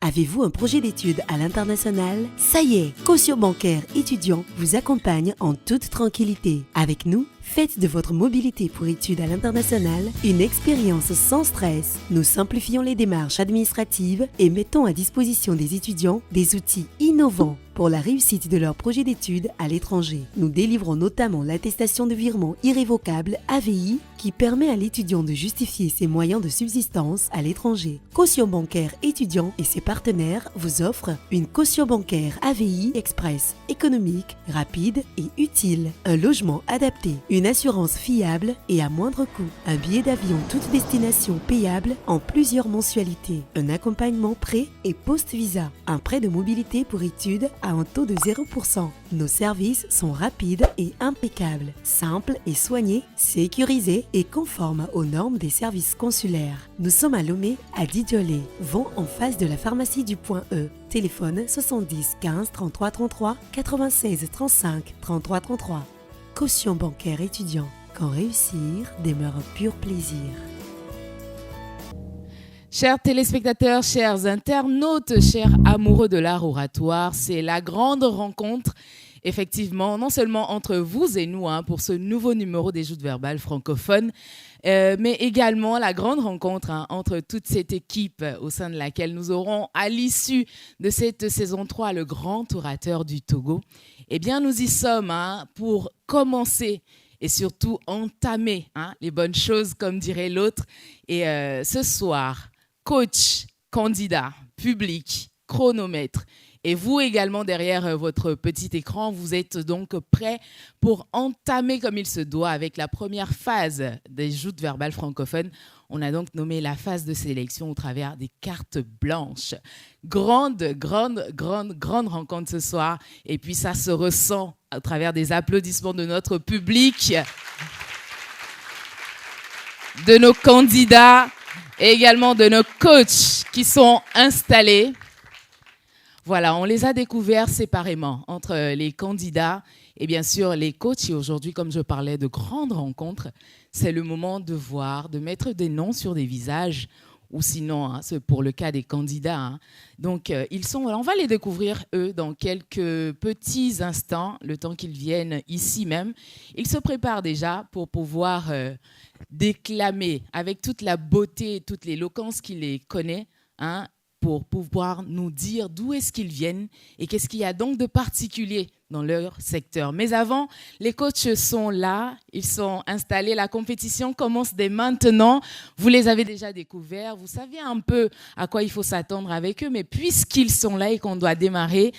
Avez-vous un projet d'études à l'international? Ça y est, Caution Bancaire Étudiant vous accompagne en toute tranquillité. Avec nous, faites de votre mobilité pour études à l'international une expérience sans stress. Nous simplifions les démarches administratives et mettons à disposition des étudiants des outils innovants pour la réussite de leur projet d'études à l'étranger. Nous délivrons notamment l'attestation de virement irrévocable AVI qui permet à l'étudiant de justifier ses moyens de subsistance à l'étranger. Caution Bancaire Étudiant et ses partenaires vous offrent une caution bancaire AVI express, économique, rapide et utile, un logement adapté, une assurance fiable et à moindre coût, un billet d'avion toute destination payable en plusieurs mensualités, un accompagnement pré- et post-visa, un prêt de mobilité pour études à un taux de 0%. Nos services sont rapides et impeccables, simples et soignés, sécurisés et conformes aux normes des services consulaires. Nous sommes à Lomé, à Didiolé, vent en face de la pharmacie du Point E. Téléphone 70 15 33 33 96 35 33 33. Caution bancaire étudiant. Quand réussir demeure un pur plaisir. Chers téléspectateurs, chers internautes, chers amoureux de l'art oratoire, c'est la grande rencontre, effectivement, non seulement entre vous et nous, pour ce nouveau numéro des Joutes verbales francophones, mais également la grande rencontre entre toute cette équipe au sein de laquelle nous aurons, à l'issue de cette saison 3, le grand orateur du Togo. Eh bien, nous y sommes pour commencer et surtout entamer les bonnes choses, comme dirait l'autre. Et ce soir, coach, candidat, public, chronomètre, et vous également derrière votre petit écran, vous êtes donc prêts pour entamer comme il se doit avec la première phase des joutes verbales francophones. On a donc nommé la phase de sélection au travers des cartes blanches. Grande rencontre ce soir. Et puis ça se ressent à travers des applaudissements de notre public, de nos candidats et également de nos coachs qui sont installés. Voilà, on les a découverts séparément entre les candidats et bien sûr les coachs. Et aujourd'hui, comme je parlais de grandes rencontres, c'est le moment de voir, de mettre des noms sur des visages, ou sinon, c'est pour le cas des candidats. Donc, on va les découvrir, eux, dans quelques petits instants, le temps qu'ils viennent ici même. Ils se préparent déjà pour pouvoir déclamer avec toute la beauté et toute l'éloquence qu'il les connaît, pour pouvoir nous dire d'où est-ce qu'ils viennent et qu'est-ce qu'il y a donc de particulier dans leur secteur. Mais avant, les coachs sont là, ils sont installés, la compétition commence dès maintenant. Vous les avez déjà découverts, vous savez un peu à quoi il faut s'attendre avec eux, mais puisqu'ils sont là et qu'on doit démarrer,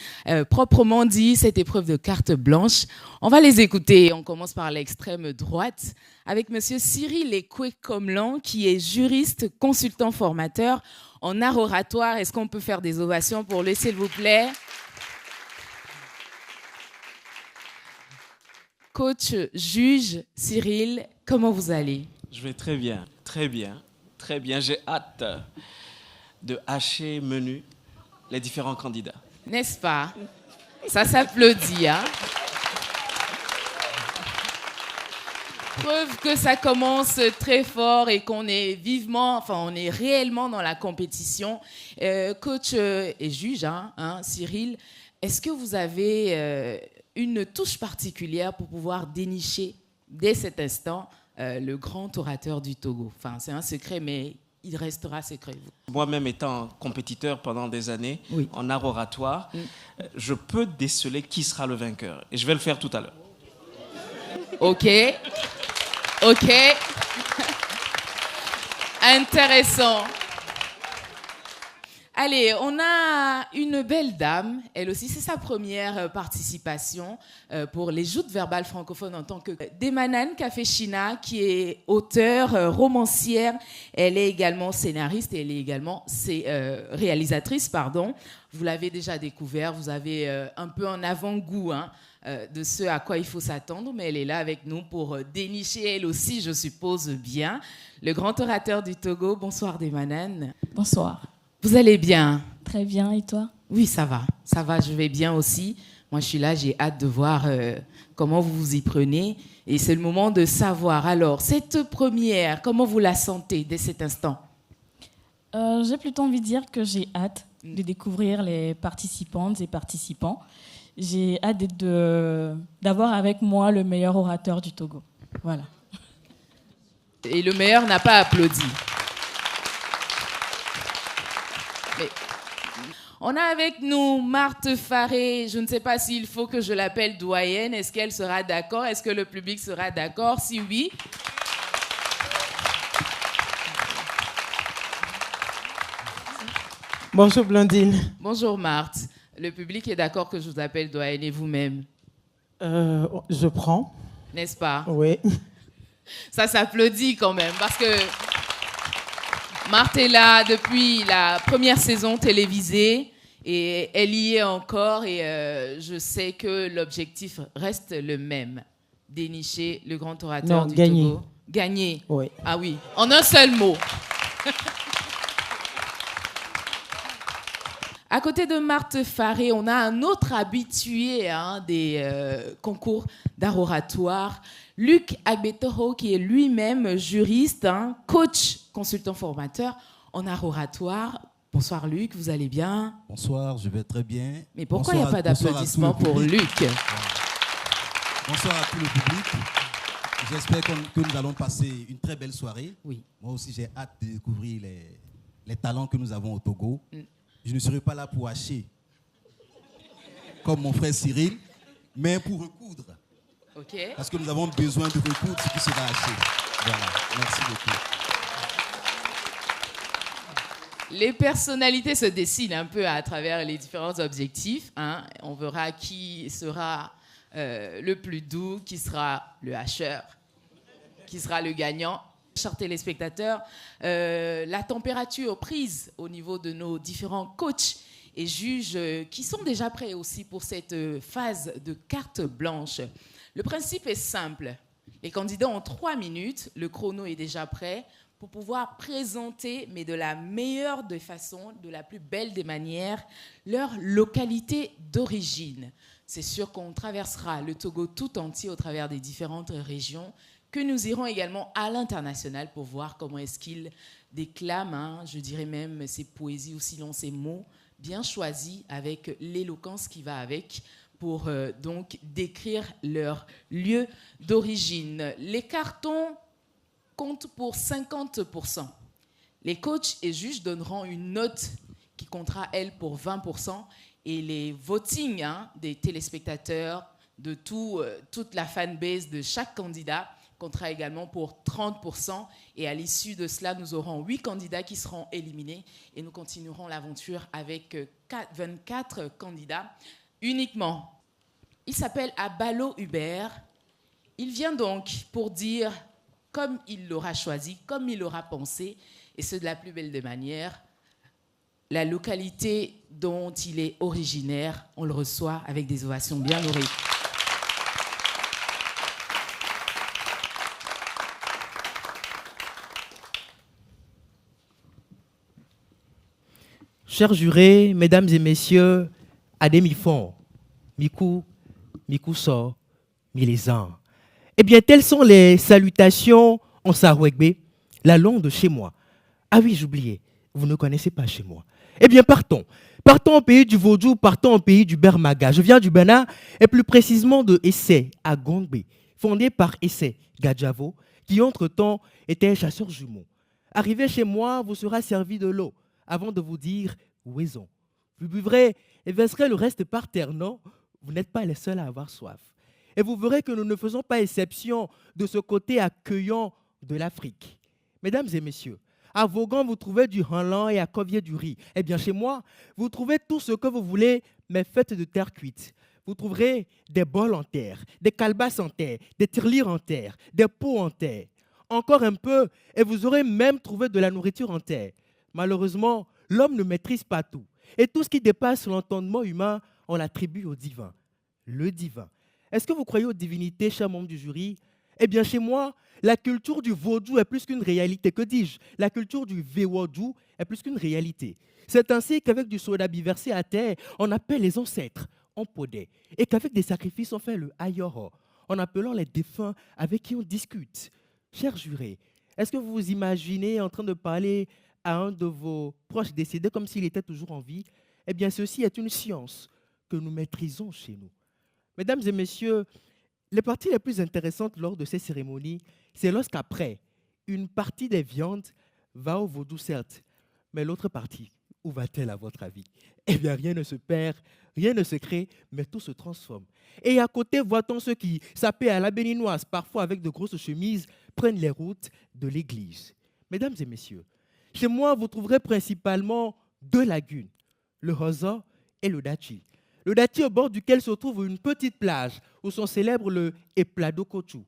proprement dit, cette épreuve de carte blanche, on va les écouter. On commence par l'extrême droite avec monsieur Cyril Ekwe-Komlan, qui est juriste, consultant formateur en art oratoire. Est-ce qu'on peut faire des ovations pour lui, s'il vous plaît? Coach, juge, Cyril, comment vous allez? Je vais très bien. J'ai hâte de hacher menu les différents candidats. N'est-ce pas? Ça s'applaudit, Preuve que ça commence très fort et qu'on est on est réellement dans la compétition. Coach et juge, Cyril, est-ce que vous avez une touche particulière pour pouvoir dénicher dès cet instant le grand orateur du Togo? Enfin, c'est un secret, mais il restera secret. Moi-même étant compétiteur pendant des années en art oratoire, je peux déceler qui sera le vainqueur. Et je vais le faire tout à l'heure. Ok. Intéressant. Allez, on a une belle dame, elle aussi, c'est sa première participation pour les joutes verbales francophones en tant que Demanan Kafeshina, qui est auteure, romancière, elle est également scénariste et elle est également réalisatrice, pardon. Vous l'avez déjà découvert, vous avez un peu un avant-goût de ce à quoi il faut s'attendre, mais elle est là avec nous pour dénicher, elle aussi, je suppose bien, le grand orateur du Togo. Bonsoir Demanan. Bonsoir. Vous allez bien? Très bien, et toi? Oui, ça va, je vais bien aussi. Moi, je suis là, j'ai hâte de voir comment vous vous y prenez. Et c'est le moment de savoir. Alors, cette première, comment vous la sentez dès cet instant? J'ai plutôt envie de dire que j'ai hâte de découvrir les participantes et participants. J'ai hâte d'avoir avec moi le meilleur orateur du Togo. Voilà. Et le meilleur n'a pas applaudi. Mais on a avec nous Marthe Faré. Je ne sais pas s'il faut que je l'appelle doyenne. Est-ce qu'elle sera d'accord? Est-ce que le public sera d'accord? Si oui... Bonjour Blandine. Bonjour Marthe. Le public est d'accord que je vous appelle doyenne et vous-même? Je prends. N'est-ce pas? Oui. Ça s'applaudit quand même parce que Marthe est là depuis la première saison télévisée et elle y est encore et je sais que l'objectif reste le même. Dénicher le grand orateur du gagner. Togo. Gagner. Oui. Ah oui, en un seul mot. À côté de Marthe Faré, on a un autre habitué des concours d'art oratoire, Luc Agbetoho, qui est lui-même juriste, coach, consultant formateur en art oratoire. Bonsoir Luc, vous allez bien? Bonsoir, je vais très bien. Mais pourquoi il n'y a pas d'applaudissements pour Luc? Bonsoir à tout le public. J'espère que nous allons passer une très belle soirée. Oui. Moi aussi, j'ai hâte de découvrir les talents que nous avons au Togo. Je ne serai pas là pour hacher, comme mon frère Cyril, mais pour recoudre. Ok. Parce que nous avons besoin de recoudre ce qui sera haché. Voilà, merci beaucoup. Les personnalités se dessinent un peu à travers les différents objectifs. On verra qui sera le plus doux, qui sera le hacheur, qui sera le gagnant. Chers téléspectateurs, la température prise au niveau de nos différents coachs et juges qui sont déjà prêts aussi pour cette phase de carte blanche. Le principe est simple. Les candidats ont 3 minutes, le chrono est déjà prêt pour pouvoir présenter, mais de la meilleure des façons, de la plus belle des manières, leur localité d'origine. C'est sûr qu'on traversera le Togo tout entier au travers des différentes régions, que nous irons également à l'international pour voir comment est-ce qu'ils déclament, je dirais même ces poésies, aussi long ces mots, bien choisis avec l'éloquence qui va avec, pour donc décrire leur lieu d'origine. Les cartons comptent pour 50%. Les coachs et juges donneront une note qui comptera, elle, pour 20%, et les votings des téléspectateurs, de toute la fanbase de chaque candidat, comptera également pour 30%. Et à l'issue de cela, nous aurons 8 candidats qui seront éliminés et nous continuerons l'aventure avec 24 candidats uniquement. Il s'appelle Abalo Hubert. Il vient donc pour dire, comme il l'aura choisi, comme il l'aura pensé, et ce de la plus belle des manières, la localité dont il est originaire, on le reçoit avec des ovations bien nourries. Chers jurés, mesdames et messieurs, Ademifon, Mikou, Mikouso, Milezan. Eh bien, telles sont les salutations en Sarouegbe, la langue de chez moi. Ah oui, j'oubliais, vous ne connaissez pas chez moi. Eh bien, partons. Partons au pays du Vaudou, partons au pays du Bermaga. Je viens du Bénin, et plus précisément de Essé, à Gongbe, fondé par Essé Gadjavo, qui entre-temps était chasseur jumeau. Arrivé chez moi, vous sera servi de l'eau, avant de vous dire ouaison. Vous buvrez et verserez le reste par terre, non? Vous n'êtes pas les seuls à avoir soif. Et vous verrez que nous ne faisons pas exception de ce côté accueillant de l'Afrique. Mesdames et messieurs, à Vaughan, vous trouvez du hanlan et à Covier du riz. Eh bien, chez moi, vous trouvez tout ce que vous voulez, mais faites de terre cuite. Vous trouverez des bols en terre, des calebasses en terre, des tirelires en terre, des pots en terre. Encore un peu, et vous aurez même trouvé de la nourriture en terre. Malheureusement, l'homme ne maîtrise pas tout. Et tout ce qui dépasse l'entendement humain, on l'attribue au divin. Le divin. Est-ce que vous croyez aux divinités, chers membres du jury? Eh bien, chez moi, la culture du vaudou est plus qu'une réalité. Que dis-je? La culture du véwadou est plus qu'une réalité. C'est ainsi qu'avec du sodabi versé à terre, on appelle les ancêtres, on podait. Et qu'avec des sacrifices, on fait le ayoro, en appelant les défunts avec qui on discute. Chers jurés, est-ce que vous vous imaginez en train de parler à un de vos proches décédés comme s'il était toujours en vie, eh bien, ceci est une science que nous maîtrisons chez nous. Mesdames et messieurs, les parties les plus intéressantes lors de ces cérémonies, c'est lorsqu'après, une partie des viandes va au vaudou, certes, mais l'autre partie, où va-t-elle à votre avis? Eh bien, rien ne se perd, rien ne se crée, mais tout se transforme. Et à côté, voit-on ceux qui, sapés à la béninoise, parfois avec de grosses chemises, prennent les routes de l'église. Mesdames et messieurs, chez moi, vous trouverez principalement 2 lagunes, le Hosa et le Dachi. Le Dachi au bord duquel se trouve une petite plage où sont célèbres le Eplado Kochu,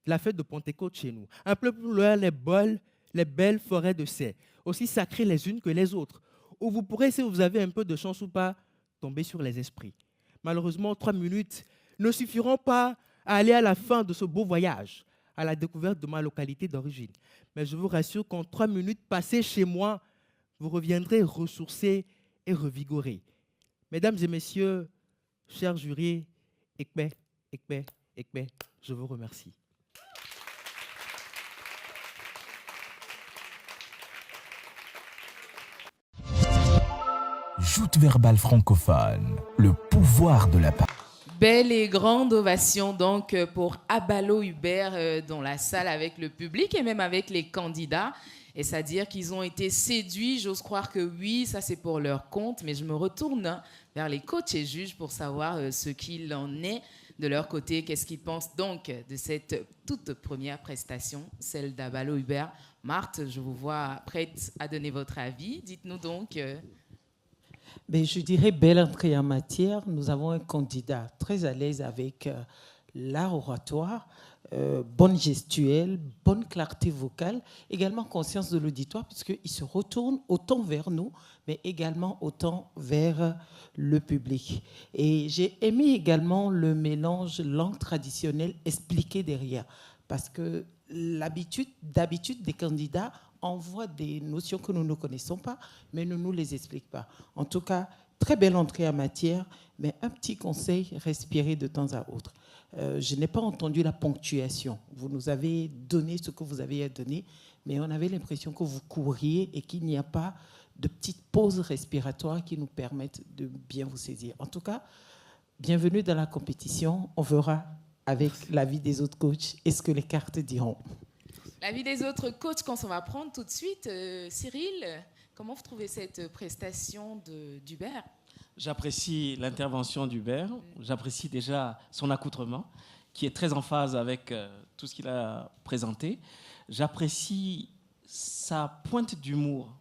la fête de Pentecôte chez nous. Un peu plus loin, les belles forêts de Sey, aussi sacrées les unes que les autres, où vous pourrez, si vous avez un peu de chance ou pas, tomber sur les esprits. Malheureusement, 3 minutes ne suffiront pas à aller à la fin de ce beau voyage, à la découverte de ma localité d'origine. Mais je vous rassure qu'en 3 minutes passées chez moi, vous reviendrez ressourcés et revigorés. Mesdames et messieurs, chers jurys, Ekpe, je vous remercie. Joute verbale francophone, le pouvoir de la parole. Belle et grande ovation donc pour Abalo Hubert dans la salle avec le public et même avec les candidats. Et c'est-à-dire qu'ils ont été séduits, j'ose croire que oui, ça c'est pour leur compte, mais je me retourne vers les coachs et juges pour savoir ce qu'il en est de leur côté, qu'est-ce qu'ils pensent donc de cette toute première prestation, celle d'Abalo Hubert. Marthe, je vous vois prête à donner votre avis, dites-nous donc... Mais je dirais belle entrée en matière. Nous avons un candidat très à l'aise avec l'art oratoire, bonne gestuelle, bonne clarté vocale, également conscience de l'auditoire, puisqu'il se retourne autant vers nous, mais également autant vers le public. Et j'ai aimé également le mélange langue traditionnelle expliqué derrière, parce que d'habitude, des candidats envoient des notions que nous ne connaissons pas, mais ne nous les expliquent pas. En tout cas, très belle entrée en matière, mais un petit conseil, respirer de temps à autre. Je n'ai pas entendu la ponctuation. Vous nous avez donné ce que vous avez à donner, mais on avait l'impression que vous couriez et qu'il n'y a pas de petites pauses respiratoires qui nous permettent de bien vous saisir. En tout cas, bienvenue dans la compétition. On verra avec l'avis des autres coachs et ce que les cartes diront. L'avis des autres coachs qu'on s'en va prendre tout de suite. Cyril, comment vous trouvez cette prestation d'Hubert? J'apprécie l'intervention d'Hubert. J'apprécie déjà son accoutrement, qui est très en phase avec tout ce qu'il a présenté. J'apprécie sa pointe d'humour.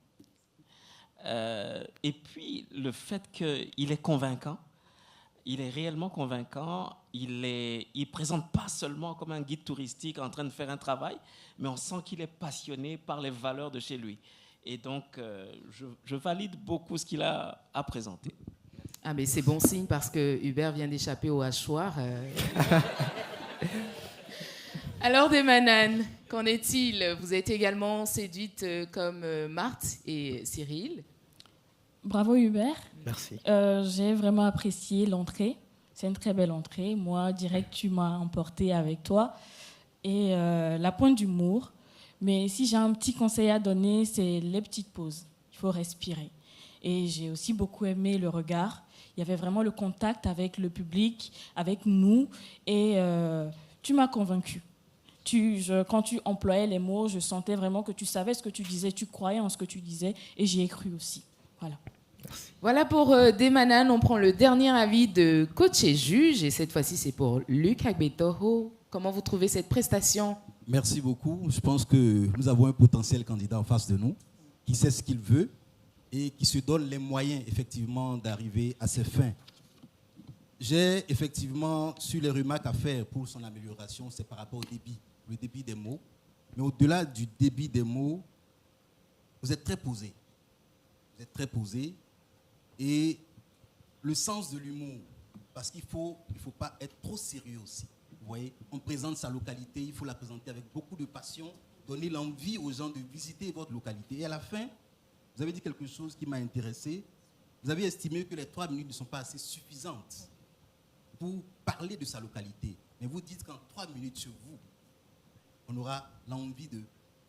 Et puis, le fait qu'il est convaincant. Il est réellement convaincant. Il ne présente pas seulement comme un guide touristique en train de faire un travail, mais on sent qu'il est passionné par les valeurs de chez lui. Et donc, je valide beaucoup ce qu'il a à présenter. Ah, mais c'est bon signe parce que Hubert vient d'échapper au hachoir. Alors, Desmananes, qu'en est-il? Vous êtes également séduite comme Marthe et Cyril. Bravo Hubert. Merci. J'ai vraiment apprécié l'entrée. C'est une très belle entrée. Moi, direct, tu m'as emporté avec toi. Et la pointe d'humour. Mais si j'ai un petit conseil à donner, c'est les petites pauses. Il faut respirer. Et j'ai aussi beaucoup aimé le regard. Il y avait vraiment le contact avec le public, avec nous. Et tu m'as convaincue. Quand tu employais les mots, je sentais vraiment que tu savais ce que tu disais, tu croyais en ce que tu disais. Et j'y ai cru aussi. Voilà. Merci. Voilà pour Desmananes. On prend le dernier avis de coach et juge. Et cette fois-ci, c'est pour Luc Agbetoho. Comment vous trouvez cette prestation? Merci beaucoup. Je pense que nous avons un potentiel candidat en face de nous qui sait ce qu'il veut et qui se donne les moyens, effectivement, d'arriver à ses fins. J'ai, effectivement, sur les remarques à faire pour son amélioration, c'est par rapport au débit, le débit des mots. Mais au-delà du débit des mots, vous êtes très posé. Vous êtes très posé. Et le sens de l'humour, parce qu'il faut pas être trop sérieux aussi. Vous voyez, on présente sa localité, il faut la présenter avec beaucoup de passion, donner l'envie aux gens de visiter votre localité. Et à la fin, vous avez dit quelque chose qui m'a intéressé. Vous avez estimé que les 3 minutes ne sont pas assez suffisantes pour parler de sa localité. Mais vous dites qu'en 3 minutes sur vous, on aura l'envie de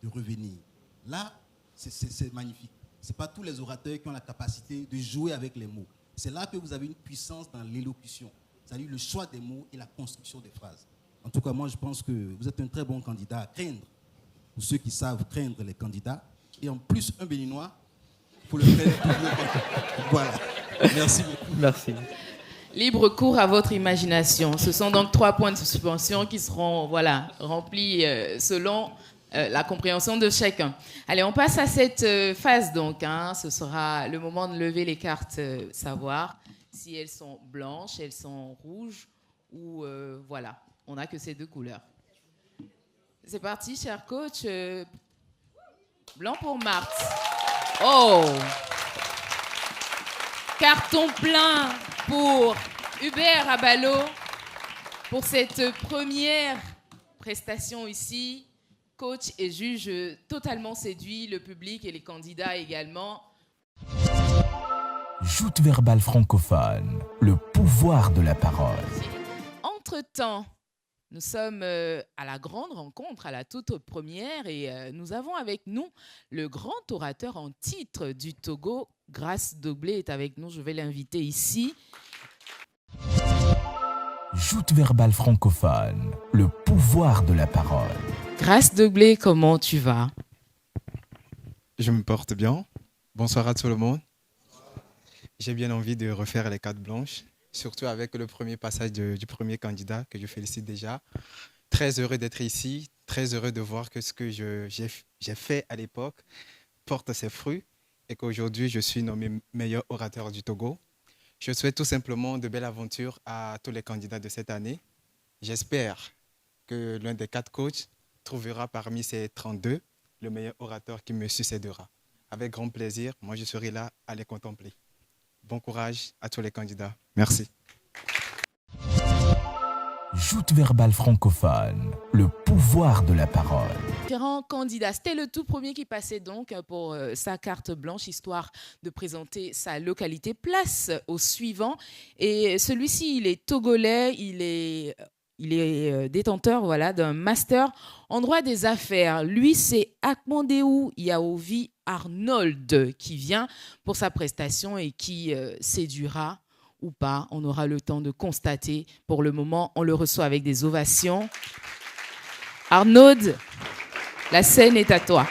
revenir. Là, c'est magnifique. Ce n'est pas tous les orateurs qui ont la capacité de jouer avec les mots. C'est là que vous avez une puissance dans l'élocution, c'est-à-dire le choix des mots et la construction des phrases. En tout cas, moi, je pense que vous êtes un très bon candidat à craindre, pour ceux qui savent craindre les candidats. Et en plus, un Béninois, il faut le craindre. Voilà. Merci beaucoup. Merci. Libre cours à votre imagination. Ce sont donc 3 points de suspension qui seront remplis selon la compréhension de chacun. Allez, on passe à cette phase donc. Ce sera le moment de lever les cartes, savoir si elles sont blanches, elles sont rouges ou voilà. On n'a que ces 2 couleurs. C'est parti, cher coach. Blanc pour Marthe. Oh! Carton plein pour Hubert Abalo pour cette première prestation ici. Coach et juge totalement séduit, le public et les candidats également. Joute verbale francophone, le pouvoir de la parole. Entre-temps, nous sommes à la grande rencontre, à la toute première, et nous avons avec nous le grand orateur en titre du Togo. Grace Doglé est avec nous, je vais l'inviter ici. Joute verbale francophone, le pouvoir de la parole. Grace Doglé, comment tu vas? Je me porte bien. Bonsoir à tout le monde. J'ai bien envie de refaire les cartes blanches, surtout avec le premier passage du premier candidat que je félicite déjà. Très heureux d'être ici, très heureux de voir que ce que j'ai fait à l'époque porte ses fruits et qu'aujourd'hui je suis nommé meilleur orateur du Togo. Je souhaite tout simplement de belles aventures à tous les candidats de cette année. J'espère que l'un des 4 coachs trouvera parmi ces 32 le meilleur orateur qui me succédera. Avec grand plaisir, moi je serai là à les contempler. Bon courage à tous les candidats. Merci. Joute verbale francophone, le pouvoir de la parole. Différents candidats. C'était le tout premier qui passait donc pour sa carte blanche, histoire de présenter sa localité. Place au suivant. Et celui-ci, il est togolais, il est détenteur d'un master en droit des affaires. Lui, c'est Akmondéou Yaovi Arnold qui vient pour sa prestation et qui séduira ou pas. On aura le temps de constater. Pour le moment, on le reçoit avec des ovations. Arnaud, la scène est à toi.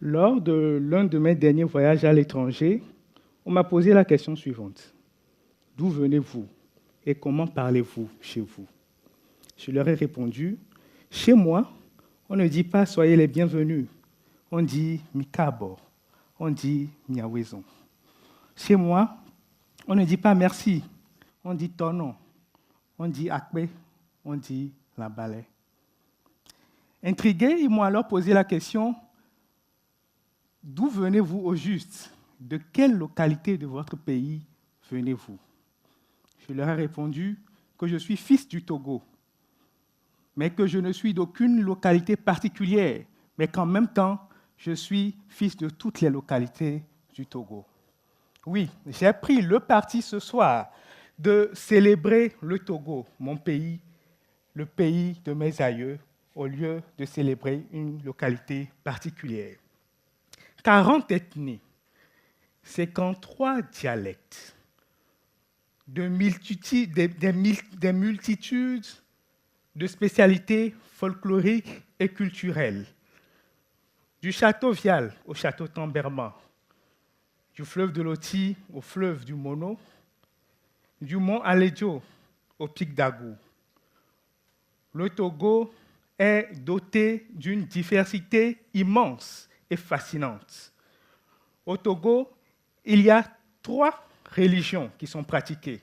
Lors de l'un de mes derniers voyages à l'étranger, on m'a posé la question suivante. D'où venez-vous et comment parlez-vous chez vous? Je leur ai répondu, chez moi, on ne dit pas « soyez les bienvenus », on dit « mikabo », on dit « miaouezon ». Chez moi, on ne dit pas « merci », on dit « tonon », on dit « akbe », on dit « la balai ». Intrigués, ils m'ont alors posé la question « d'où venez-vous au juste? De quelle localité de votre pays venez-vous » Je leur ai répondu que je suis fils du Togo, mais que je ne suis d'aucune localité particulière, mais qu'en même temps, je suis fils de toutes les localités du Togo. Oui, j'ai pris le parti ce soir de célébrer le Togo, mon pays, le pays de mes aïeux, au lieu de célébrer une localité particulière. 40 ethnies, 53 dialectes, des multitudes de spécialités folkloriques et culturelles, du château Vial au château Tamberma, du fleuve de Loti au fleuve du Mono, du mont Aledjo au pic d'Agou. Le Togo est doté d'une diversité immense et fascinante. Au Togo, il y a 3 religions qui sont pratiquées,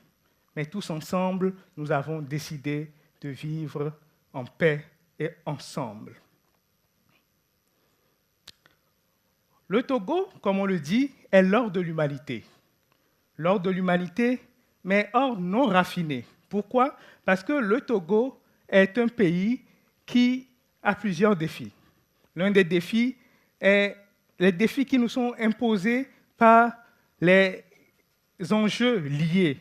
mais tous ensemble, nous avons décidé de vivre en paix et ensemble. Le Togo, comme on le dit, est l'or de l'humanité. L'or de l'humanité, mais or non raffiné. Pourquoi? Parce que le Togo est un pays qui a plusieurs défis. L'un des défis est les défis qui nous sont imposés par les enjeux liés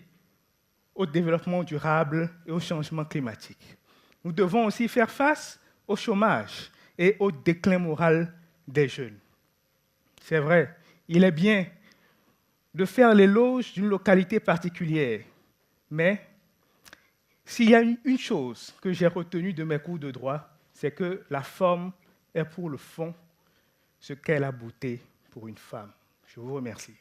au développement durable et au changement climatique. Nous devons aussi faire face au chômage et au déclin moral des jeunes. C'est vrai, il est bien de faire l'éloge d'une localité particulière, mais s'il y a une chose que j'ai retenue de mes cours de droit, c'est que la forme est pour le fond ce qu'est la beauté pour une femme. Je vous remercie.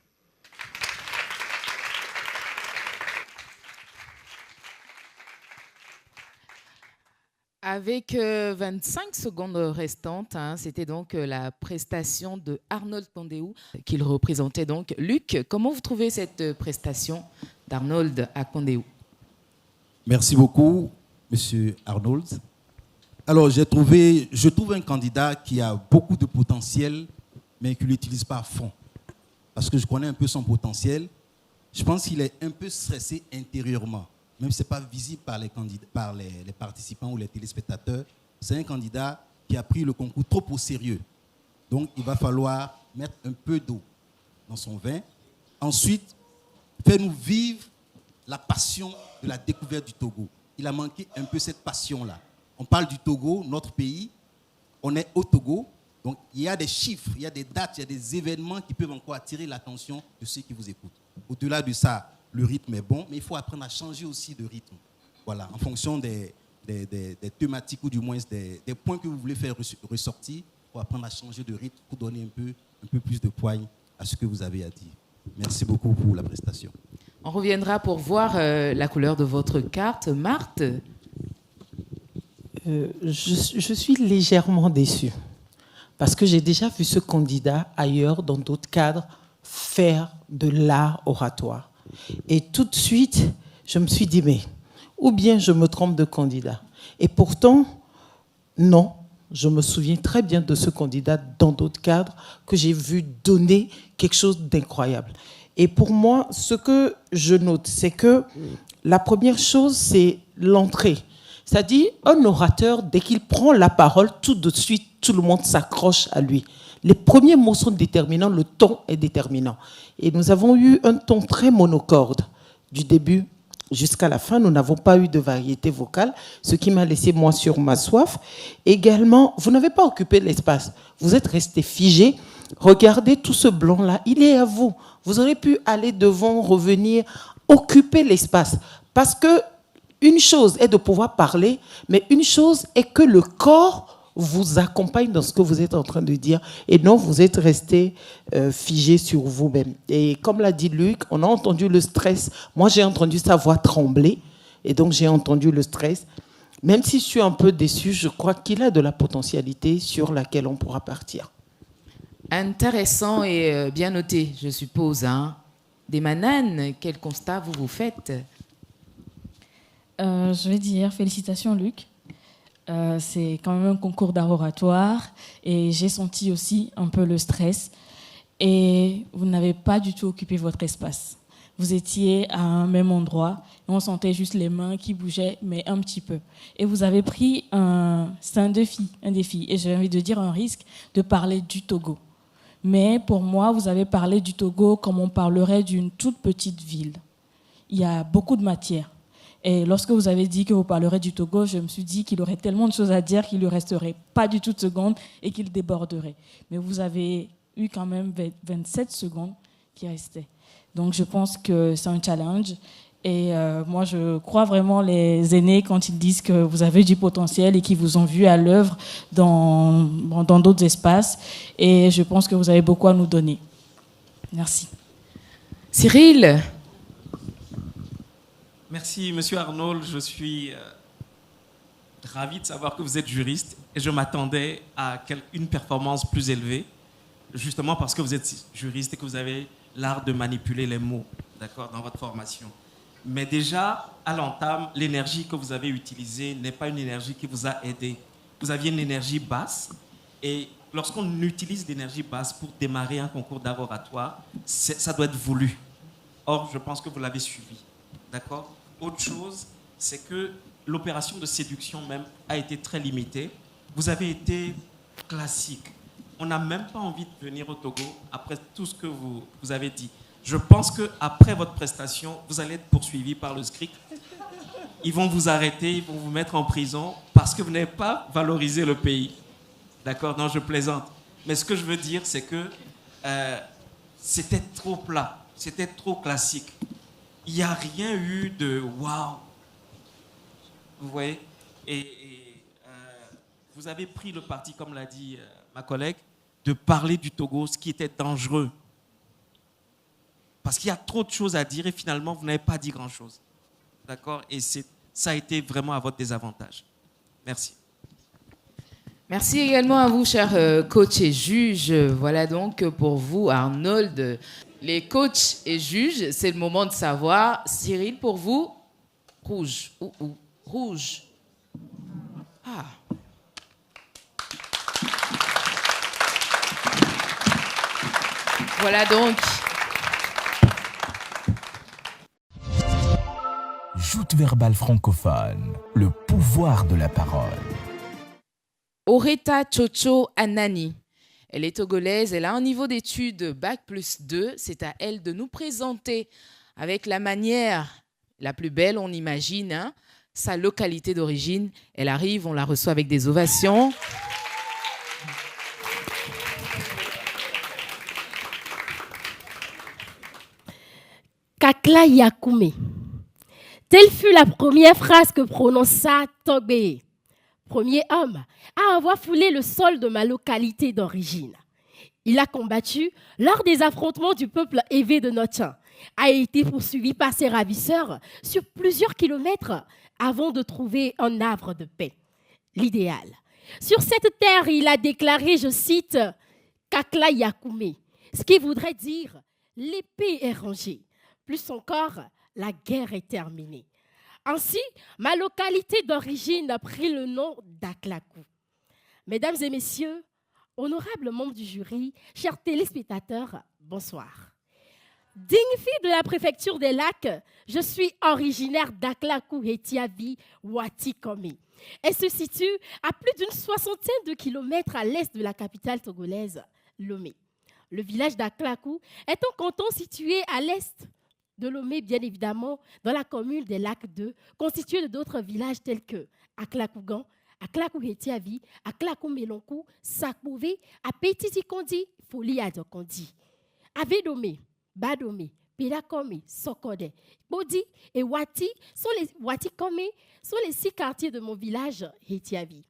Avec 25 secondes restantes, c'était donc la prestation de Arnold Kondéou qu'il représentait donc. Luc, comment vous trouvez cette prestation d'Arnold à Kondéou? Merci beaucoup, Monsieur Arnold. Alors, je trouve un candidat qui a beaucoup de potentiel, mais qui ne l'utilise pas à fond. Parce que je connais un peu son potentiel. Je pense qu'il est un peu stressé intérieurement. Même si ce n'est pas visible par les candidats, par les participants ou les téléspectateurs, c'est un candidat qui a pris le concours trop au sérieux. Donc, il va falloir mettre un peu d'eau dans son vin. Ensuite, faire-nous vivre la passion de la découverte du Togo. Il a manqué un peu cette passion-là. On parle du Togo, notre pays. On est au Togo. Donc, il y a des chiffres, il y a des dates, il y a des événements qui peuvent encore attirer l'attention de ceux qui vous écoutent. Au-delà de ça, le rythme est bon, mais il faut apprendre à changer aussi de rythme. Voilà, en fonction des thématiques ou du moins des points que vous voulez faire ressortir, il faut apprendre à changer de rythme pour donner un peu plus de poigne à ce que vous avez à dire. Merci beaucoup pour la prestation. On reviendra pour voir la couleur de votre carte. Marthe? Je suis légèrement déçue parce que j'ai déjà vu ce candidat ailleurs, dans d'autres cadres, faire de l'art oratoire. Et tout de suite, je me suis dit, mais ou bien je me trompe de candidat. Et pourtant, non, je me souviens très bien de ce candidat dans d'autres cadres que j'ai vu donner quelque chose d'incroyable. Et pour moi, ce que je note, c'est que la première chose, c'est l'entrée. C'est-à-dire, un orateur, dès qu'il prend la parole, tout de suite, tout le monde s'accroche à lui. Les premiers mots sont déterminants, le ton est déterminant. Et nous avons eu un ton très monocorde du début jusqu'à la fin. Nous n'avons pas eu de variété vocale, ce qui m'a laissé, moi, sur ma soif. Également, vous n'avez pas occupé l'espace. Vous êtes resté figé. Regardez tout ce blanc-là, il est à vous. Vous aurez pu aller devant, revenir, occuper l'espace. Parce que une chose est de pouvoir parler, mais une chose est que le corps vous accompagne dans ce que vous êtes en train de dire et non, vous êtes resté figé sur vous-même. Et comme l'a dit Luc, on a entendu le stress. Moi, j'ai entendu sa voix trembler et donc j'ai entendu le stress. Même si je suis un peu déçu, je crois qu'il a de la potentialité sur laquelle on pourra partir. Intéressant et bien noté, je suppose. Des Mananes, quel constat vous faites? Je vais dire félicitations, Luc. C'est quand même un concours d'art oratoire et j'ai senti aussi un peu le stress. Et vous n'avez pas du tout occupé votre espace. Vous étiez à un même endroit et on sentait juste les mains qui bougeaient, mais un petit peu. Et vous avez pris c'est un défi, et j'ai envie de dire un risque de parler du Togo. Mais pour moi, vous avez parlé du Togo comme on parlerait d'une toute petite ville. Il y a beaucoup de matière. Et lorsque vous avez dit que vous parlerez du Togo, je me suis dit qu'il aurait tellement de choses à dire qu'il ne lui resterait pas du tout de secondes et qu'il déborderait. Mais vous avez eu quand même 27 secondes qui restaient. Donc je pense que c'est un challenge. Et moi, je crois vraiment les aînés quand ils disent que vous avez du potentiel et qu'ils vous ont vu à l'œuvre dans d'autres espaces. Et je pense que vous avez beaucoup à nous donner. Merci. Cyril? Merci, Monsieur Arnold. Je suis ravi de savoir que vous êtes juriste et je m'attendais à une performance plus élevée, justement parce que vous êtes juriste et que vous avez l'art de manipuler les mots, d'accord, dans votre formation. Mais déjà, à l'entame, l'énergie que vous avez utilisée n'est pas une énergie qui vous a aidé. Vous aviez une énergie basse et lorsqu'on utilise l'énergie basse pour démarrer un concours d'art oratoire, ça doit être voulu. Or, je pense que vous l'avez suivi, d'accord ? Autre chose, c'est que l'opération de séduction même a été très limitée. Vous avez été classique. On n'a même pas envie de venir au Togo après tout ce que vous avez dit. Je pense qu'après votre prestation, vous allez être poursuivi par le SCRIC. Ils vont vous arrêter, ils vont vous mettre en prison parce que vous n'avez pas valorisé le pays. D'accord? Non, je plaisante. Mais ce que je veux dire, c'est que c'était trop plat, c'était trop classique. Il n'y a rien eu de waouh. Vous voyez? Et vous avez pris le parti, comme l'a dit ma collègue, de parler du Togo, ce qui était dangereux. Parce qu'il y a trop de choses à dire et finalement, vous n'avez pas dit grand-chose. D'accord? Et ça a été vraiment à votre désavantage. Merci. Merci également à vous, chers coachs et juges. Voilà donc pour vous, Arnold. Les coachs et juges, c'est le moment de savoir. Cyril, pour vous, rouge. Rouge. Ah. Voilà donc. Joute verbale francophone, le pouvoir de la parole. Oreta Chocho Anani. Elle est togolaise, elle a un niveau d'études Bac+2. C'est à elle de nous présenter avec la manière la plus belle, on imagine, hein, sa localité d'origine. Elle arrive, on la reçoit avec des ovations. Kakla Yakume. Telle fut la première phrase que prononça Togbe, premier homme à avoir foulé le sol de ma localité d'origine. Il a combattu lors des affrontements du peuple évé de Notchin, a été poursuivi par ses ravisseurs sur plusieurs kilomètres avant de trouver un havre de paix, l'idéal. Sur cette terre, il a déclaré, je cite, Kakla Yakume, ce qui voudrait dire l'épée est rangée. Plus encore, la guerre est terminée. Ainsi, ma localité d'origine a pris le nom d'Aklakou. Mesdames et messieurs, honorables membres du jury, chers téléspectateurs, bonsoir. Digne fille de la préfecture des Lacs, je suis originaire d'Aklakou Etiavi Watikome. Elle se situe à plus d'une soixantaine de kilomètres à l'est de la capitale togolaise, Lomé. Le village d'Aklakou est un canton situé à l'est de Lomé, bien évidemment, dans la commune des Lacs 2, constitué de d'autres villages tels que Aklakougan, Aklakou-Etiavi, Aklakou-Melonkou, Sakbouvé, Apetiti-Kondi, Folie-Adokondi. Avedome, Badome, Pédakome, Sokode, Bodi et Wati sont les 6 quartiers de mon village Etiavi.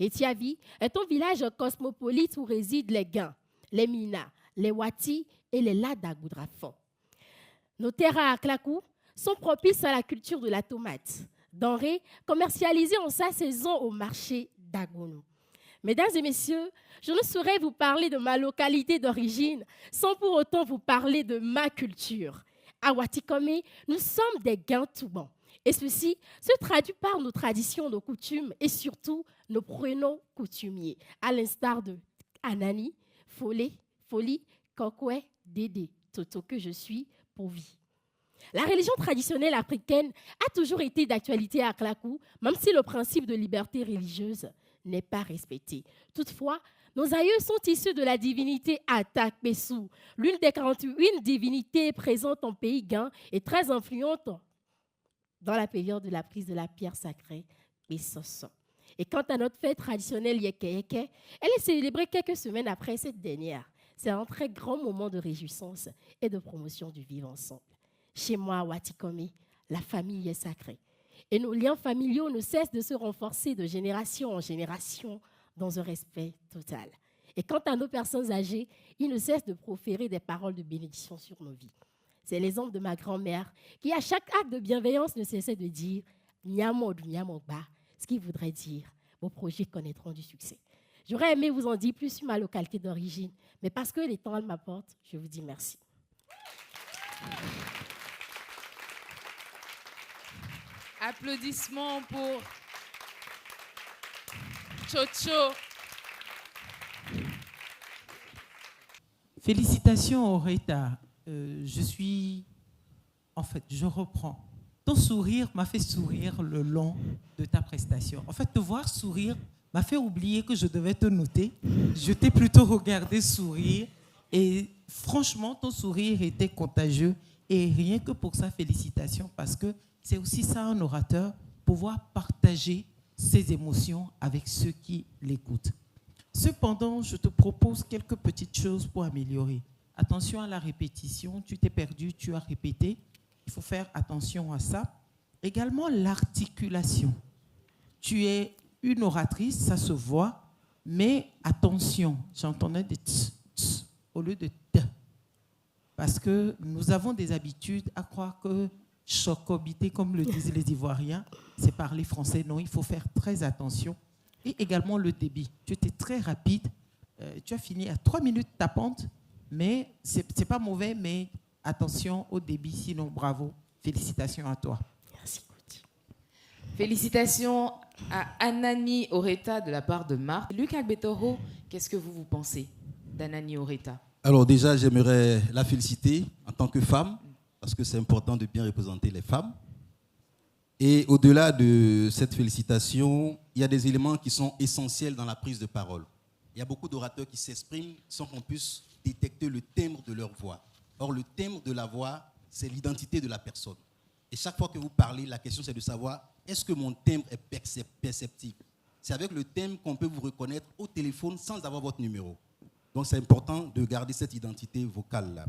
Etiavi est un village cosmopolite où résident les Gains, les Mina, les Wati et les Ladagoudrafon. Nos terres à Aklakou sont propices à la culture de la tomate, denrée commercialisée en sa saison au marché d'Agonou. Mesdames et messieurs, je ne saurais vous parler de ma localité d'origine sans pour autant vous parler de ma culture. À Watikome, nous sommes des Gaintoubans. Et ceci se traduit par nos traditions, nos coutumes et surtout nos prénoms coutumiers, à l'instar de Anani, Folie, Kokwe, Dédé, Toto que je suis, pour vie. La religion traditionnelle africaine a toujours été d'actualité à Aklakou, même si le principe de liberté religieuse n'est pas respecté. Toutefois, nos aïeux sont issus de la divinité Atak Pessou, l'une des 41 divinités présentes en pays Gain et très influente dans la période de la prise de la pierre sacrée Pessoso. Et quant à notre fête traditionnelle Yeke Yeke, elle est célébrée quelques semaines après cette dernière. C'est un très grand moment de réjouissance et de promotion du vivre ensemble. Chez moi, à Watikome, la famille est sacrée. Et nos liens familiaux ne cessent de se renforcer de génération en génération dans un respect total. Et quant à nos personnes âgées, ils ne cessent de proférer des paroles de bénédiction sur nos vies. C'est l'exemple de ma grand-mère qui, à chaque acte de bienveillance, ne cessait de dire « Nyamod Nyamogba », ce qui voudrait dire « Vos projets connaîtront du succès ». J'aurais aimé vous en dire plus sur ma localité d'origine, mais parce que les temps m'apportent, je vous dis merci. Applaudissements pour Chocho. Félicitations, Oreta. Je reprends. Ton sourire m'a fait sourire le long de ta prestation. En fait, te voir sourire m'a fait oublier que je devais te noter. Je t'ai plutôt regardé sourire et franchement, ton sourire était contagieux et rien que pour ça, félicitations parce que c'est aussi ça un orateur, pouvoir partager ses émotions avec ceux qui l'écoutent. Cependant, je te propose quelques petites choses pour améliorer. Attention à la répétition. Tu t'es perdu, tu as répété. Il faut faire attention à ça. Également, l'articulation. Tu es une oratrice, ça se voit, mais attention, j'entendais des tss, tss au lieu de t. Parce que nous avons des habitudes à croire que chocobité, comme le disent les Ivoiriens, c'est parler français. Non, il faut faire très attention. Et également le débit. Tu étais très rapide. Tu as fini à 3 minutes ta pente, mais ce n'est pas mauvais, mais attention au débit. Sinon, bravo. Félicitations à toi. Merci. Félicitations à Anani Oreta de la part de Marc. Luc Agbetoro, qu'est-ce que vous pensez d'Anani Oreta? Alors déjà, j'aimerais la féliciter en tant que femme, parce que c'est important de bien représenter les femmes. Et au-delà de cette félicitation, il y a des éléments qui sont essentiels dans la prise de parole. Il y a beaucoup d'orateurs qui s'expriment sans qu'on puisse détecter le timbre de leur voix. Or, le timbre de la voix, c'est l'identité de la personne. Et chaque fois que vous parlez, la question c'est de savoir, est-ce que mon timbre est perceptible? C'est avec le timbre qu'on peut vous reconnaître au téléphone sans avoir votre numéro. Donc, c'est important de garder cette identité vocale-là.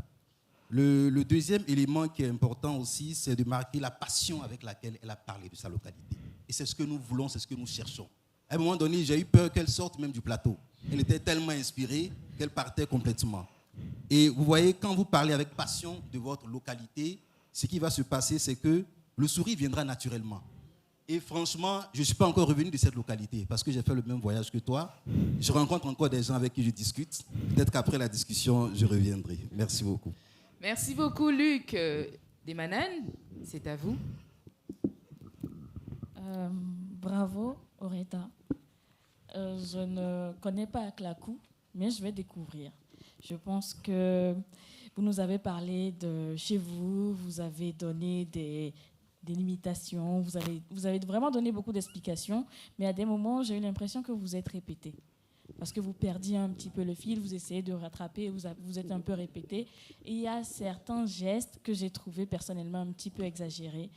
Le deuxième élément qui est important aussi, c'est de marquer la passion avec laquelle elle a parlé de sa localité. Et c'est ce que nous voulons, c'est ce que nous cherchons. À un moment donné, j'ai eu peur qu'elle sorte même du plateau. Elle était tellement inspirée qu'elle partait complètement. Et vous voyez, quand vous parlez avec passion de votre localité, ce qui va se passer, c'est que le sourire viendra naturellement. Et franchement, je ne suis pas encore revenu de cette localité parce que j'ai fait le même voyage que toi. Je rencontre encore des gens avec qui je discute. Peut-être qu'après la discussion, je reviendrai. Merci beaucoup. Merci beaucoup, Luc. Desmanen, c'est à vous. Bravo, Oreta. Je ne connais pas Aklakou, mais je vais découvrir. Je pense que vous nous avez parlé de chez vous, vous avez donné des limitations, vous avez vraiment donné beaucoup d'explications, mais à des moments, j'ai eu l'impression que vous êtes répété. Parce que vous perdiez un petit peu le fil, vous essayez de rattraper, vous êtes un peu répété. Et il y a certains gestes que j'ai trouvés personnellement un petit peu exagérés.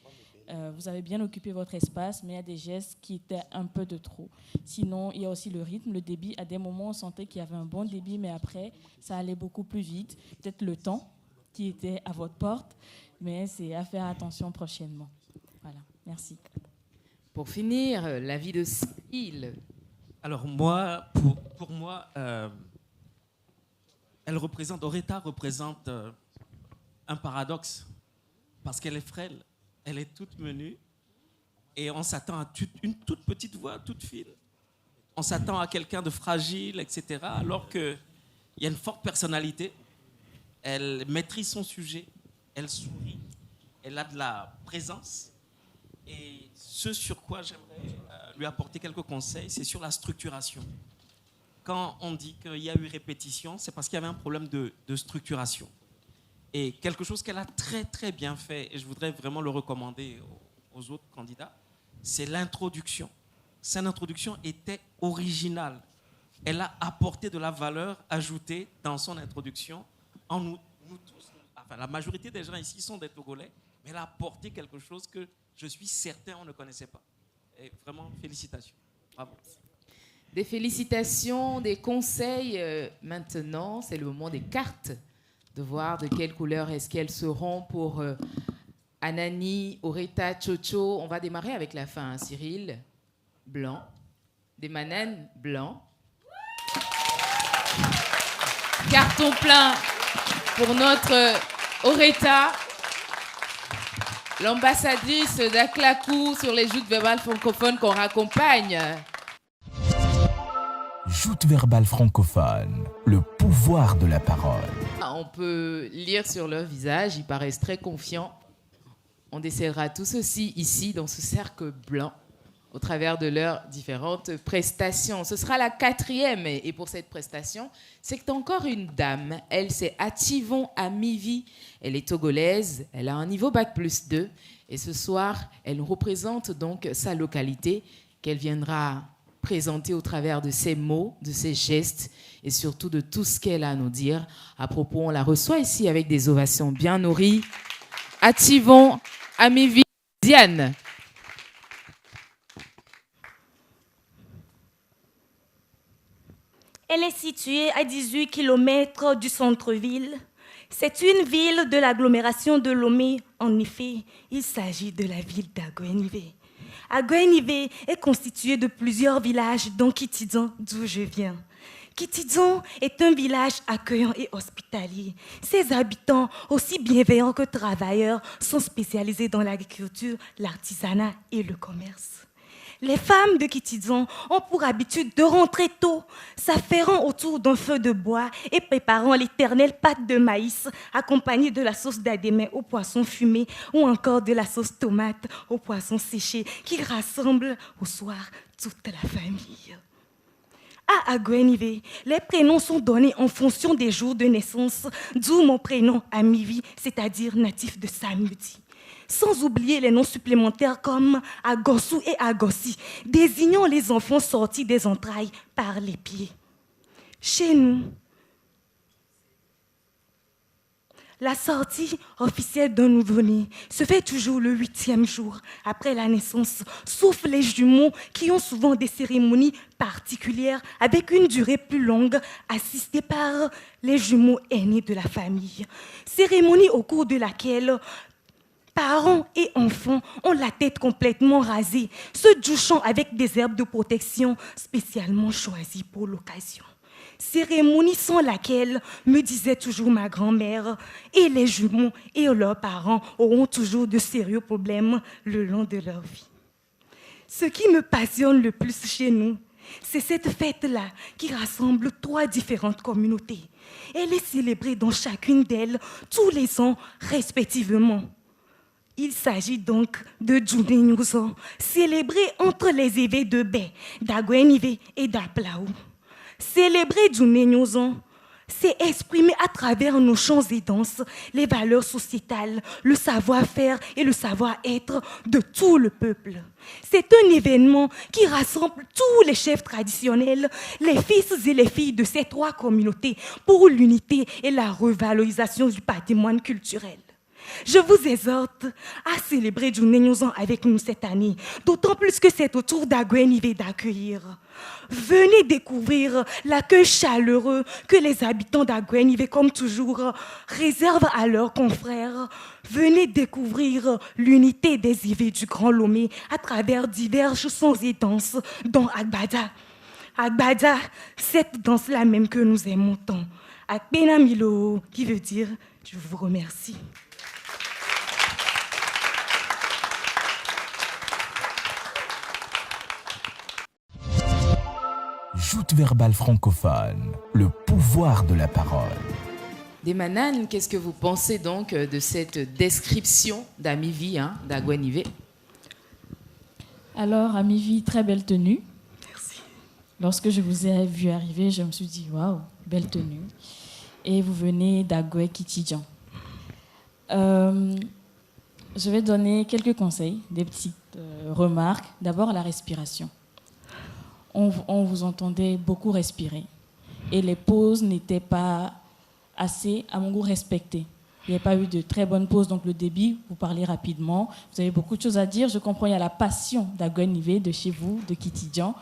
Vous avez bien occupé votre espace, mais il y a des gestes qui étaient un peu de trop. Sinon, il y a aussi le rythme, le débit. À des moments, on sentait qu'il y avait un bon débit, mais après, ça allait beaucoup plus vite. Peut-être le temps qui était à votre porte, mais c'est à faire attention prochainement. Voilà, merci. Pour finir, l'avis de Cyril. Alors moi, pour moi, Oreta représente un paradoxe parce qu'elle est frêle, elle est toute menue et on s'attend à une toute petite voix, toute fine. On s'attend à quelqu'un de fragile, etc. Alors qu'il y a une forte personnalité, elle maîtrise son sujet, elle sourit, elle a de la présence. Et ce sur quoi j'aimerais lui apporter quelques conseils, c'est sur la structuration. Quand on dit qu'il y a eu répétition, c'est parce qu'il y avait un problème de structuration. Et quelque chose qu'elle a très très bien fait, et je voudrais vraiment le recommander aux autres candidats, c'est l'introduction. Cette introduction était originale. Elle a apporté de la valeur ajoutée dans son introduction. Nous tous, enfin, la majorité des gens ici sont des Togolais, mais elle a apporté quelque chose que je suis certain on ne connaissait pas. Et vraiment, félicitations. Bravo. Des félicitations, des conseils. Maintenant, c'est le moment des cartes, de voir de quelle couleur est-ce qu'elles seront pour Anani, Oreta, Chocho. On va démarrer avec la fin, hein, Cyril. Blanc. Desmanen, blanc. Carton plein pour notre Oreta, l'ambassadrice d'Aklakou sur les joutes verbales francophones qu'on raccompagne. Joute verbale francophone, le pouvoir de la parole. On peut lire sur leur visage, ils paraissent très confiants. On décèlera tout ceci ici, dans ce cercle blanc, au travers de leurs différentes prestations. Ce sera la 4e, et pour cette prestation, c'est encore une dame. Elle, c'est Ativon Amivi. Elle est togolaise, elle a un niveau Bac+2, et ce soir, elle représente donc sa localité, qu'elle viendra présenter au travers de ses mots, de ses gestes, et surtout de tout ce qu'elle a à nous dire. À propos, on la reçoit ici avec des ovations bien nourries. Ativon Amivi, Diane. Elle est située à 18 km du centre-ville. C'est une ville de l'agglomération de Lomé. En effet, il s'agit de la ville d'Aguenivé. Aguenivé est constituée de plusieurs villages, dont Kitidan, d'où je viens. Kitidan est un village accueillant et hospitalier. Ses habitants, aussi bienveillants que travailleurs, sont spécialisés dans l'agriculture, l'artisanat et le commerce. Les femmes de Kitidan ont pour habitude de rentrer tôt, s'affairant autour d'un feu de bois et préparant l'éternelle pâte de maïs accompagnée de la sauce d'adémé au poisson fumé ou encore de la sauce tomate au poisson séché qui rassemble au soir toute la famille. À Aguenivé, les prénoms sont donnés en fonction des jours de naissance, d'où mon prénom Amivi, c'est-à-dire natif de samedi. Sans oublier les noms supplémentaires comme Agossou et Agossi, désignant les enfants sortis des entrailles par les pieds. Chez nous, la sortie officielle d'un nouveau-né se fait toujours le 8e jour après la naissance, sauf les jumeaux qui ont souvent des cérémonies particulières avec une durée plus longue, assistées par les jumeaux aînés de la famille. Cérémonie au cours de laquelle parents et enfants ont la tête complètement rasée, se douchant avec des herbes de protection spécialement choisies pour l'occasion. Cérémonie sans laquelle, me disait toujours ma grand-mère, et les jumeaux et leurs parents auront toujours de sérieux problèmes le long de leur vie. Ce qui me passionne le plus chez nous, c'est cette fête-là qui rassemble 3 différentes communautés. Elle est célébrée dans chacune d'elles tous les ans respectivement. Il s'agit donc de Djouni Nyuzo, célébré entre les évêques de Bé, d'Aguenivé et d'Aplaou. Célébrer Djouni Nyuzo, c'est exprimer à travers nos chants et danses les valeurs sociétales, le savoir-faire et le savoir-être de tout le peuple. C'est un événement qui rassemble tous les chefs traditionnels, les fils et les filles de ces 3 communautés pour l'unité et la revalorisation du patrimoine culturel. Je vous exhorte à célébrer Djouni Nyuzo avec nous cette année, d'autant plus que c'est au tour d'Aguenivé d'accueillir. Venez découvrir l'accueil chaleureux que les habitants d'Aguenivé, comme toujours, réservent à leurs confrères. Venez découvrir l'unité des Ivé du Grand Lomé à travers divers sons et danses, dont Agbada. Agbada, cette danse-là même que nous aimons tant. Akpenamilo, qui veut dire « je vous remercie ». Joute verbale francophone, le pouvoir de la parole. Demanan, qu'est-ce que vous pensez donc de cette description d'Amivi, d'Aguenivé? Alors, Amivi, très belle tenue. Merci. Lorsque je vous ai vu arriver, je me suis dit, waouh, belle tenue. Et vous venez d'Agoué Kitidan. Je vais donner quelques conseils, des petites remarques. D'abord, la respiration. On vous entendait beaucoup respirer. Et les pauses n'étaient pas assez, à mon goût, respectées. Il n'y a pas eu de très bonnes pauses, donc le débit, vous parlez rapidement. Vous avez beaucoup de choses à dire. Je comprends, il y a la passion d'Aguenivé, de chez vous, de Kitidan.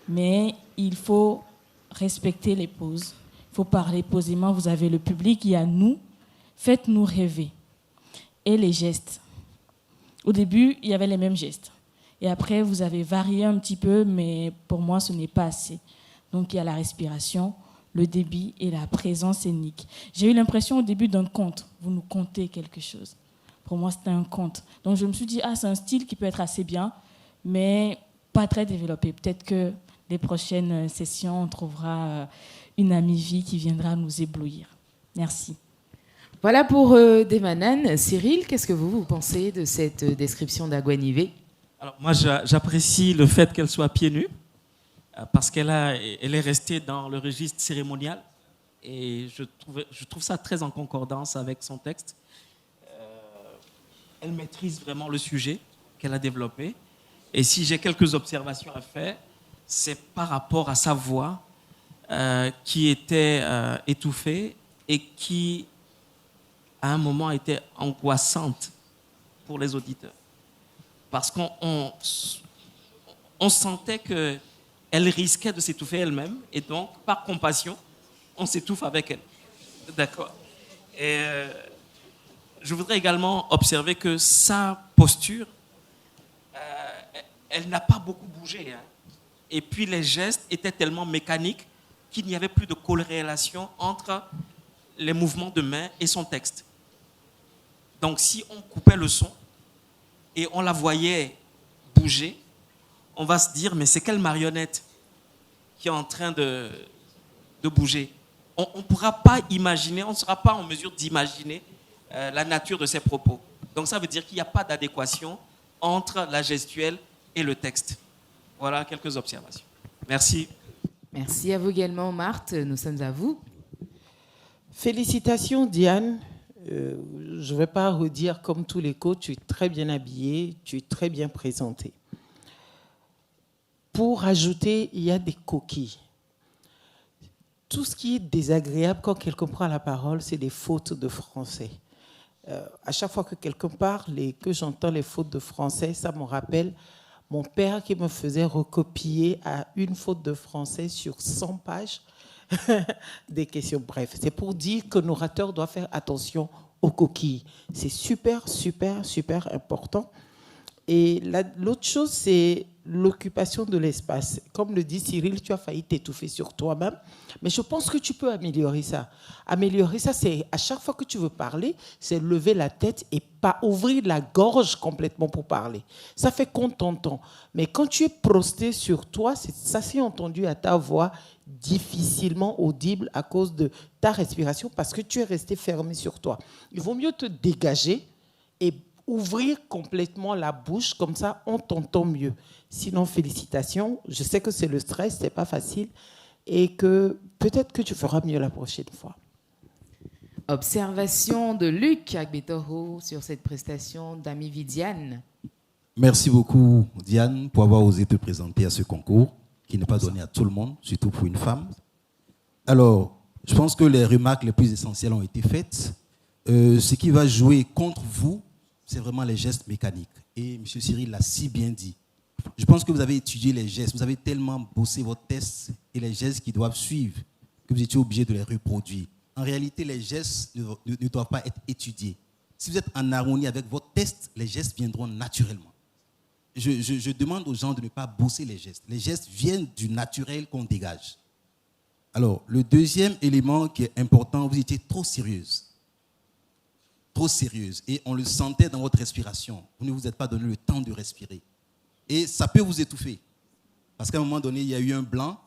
Mais il faut respecter les pauses. Il faut parler posément. Vous avez le public, il y a nous. Faites-nous rêver. Et les gestes. Au début, il y avait les mêmes gestes. Et après, vous avez varié un petit peu, mais pour moi, ce n'est pas assez. Donc, il y a la respiration, le débit et la présence scénique. J'ai eu l'impression au début d'un conte. Vous nous contez quelque chose. Pour moi, c'était un conte. Donc, je me suis dit, c'est un style qui peut être assez bien, mais pas très développé. Peut-être que les prochaines sessions, on trouvera une Amivi qui viendra nous éblouir. Merci. Voilà pour Demanan. Cyril, qu'est-ce que vous pensez de cette description d'Aguenivé? Alors moi, j'apprécie le fait qu'elle soit pieds nus, parce qu'elle est restée dans le registre cérémonial, et je trouve ça très en concordance avec son texte. Elle maîtrise vraiment le sujet qu'elle a développé, et si j'ai quelques observations à faire, c'est par rapport à sa voix qui était étouffée et qui, à un moment, était angoissante pour les auditeurs. Parce qu'on sentait que elle risquait de s'étouffer elle-même, et donc, par compassion, on s'étouffe avec elle. D'accord. Et je voudrais également observer que sa posture, elle n'a pas beaucoup bougé. Hein. Et puis les gestes étaient tellement mécaniques qu'il n'y avait plus de corrélation entre les mouvements de main et son texte. Donc si on coupait le son et on la voyait bouger, on va se dire, mais c'est quelle marionnette qui est en train de bouger? On ne pourra pas imaginer, on ne sera pas en mesure d'imaginer la nature de ses propos. Donc ça veut dire qu'il n'y a pas d'adéquation entre la gestuelle et le texte. Voilà quelques observations. Merci. Merci à vous également, Marthe. Nous sommes à vous. Félicitations, Diane. Je ne vais pas redire comme tous les coachs, tu es très bien habillée, tu es très bien présentée. Pour ajouter, il y a des coquilles. Tout ce qui est désagréable quand quelqu'un prend la parole, c'est des fautes de français. À chaque fois que quelqu'un parle et que j'entends les fautes de français, ça me rappelle mon père qui me faisait recopier à une faute de français sur 100 pages des questions. Bref, c'est pour dire que l'orateur doit faire attention aux coquilles. C'est super, super, super important. Et l'autre chose, c'est l'occupation de l'espace. Comme le dit Cyril, tu as failli t'étouffer sur toi-même. Mais je pense que tu peux améliorer ça. Améliorer ça, c'est à chaque fois que tu veux parler, c'est lever la tête et pas ouvrir la gorge complètement pour parler. Ça fait qu'on t'entend. Mais quand tu es prosté sur toi, ça s'est entendu à ta voix difficilement audible à cause de ta respiration parce que tu es resté fermé sur toi. Il vaut mieux te dégager et ouvrir complètement la bouche, comme ça on t'entend mieux. Sinon, félicitations. Je sais que c'est le stress, c'est pas facile et que peut-être que tu feras mieux la prochaine fois. Observation de Luc Agbetoro sur cette prestation d'Ami Vidiane. Merci beaucoup, Diane, pour avoir osé te présenter à ce concours qui n'est pas donné à tout le monde, surtout pour une femme. Alors, je pense que les remarques les plus essentielles ont été faites. Ce qui va jouer contre vous, c'est vraiment les gestes mécaniques. Et M. Cyril l'a si bien dit. Je pense que vous avez étudié les gestes, vous avez tellement bossé votre test et les gestes qui doivent suivre que vous étiez obligé de les reproduire. En réalité, les gestes ne doivent pas être étudiés. Si vous êtes en harmonie avec votre test, les gestes viendront naturellement. Je demande aux gens de ne pas bosser les gestes. Les gestes viennent du naturel qu'on dégage. Alors, le deuxième élément qui est important, vous étiez trop sérieuse. Trop sérieuse. Et on le sentait dans votre respiration. Vous ne vous êtes pas donné le temps de respirer. Et ça peut vous étouffer. Parce qu'à un moment donné, il y a eu un blanc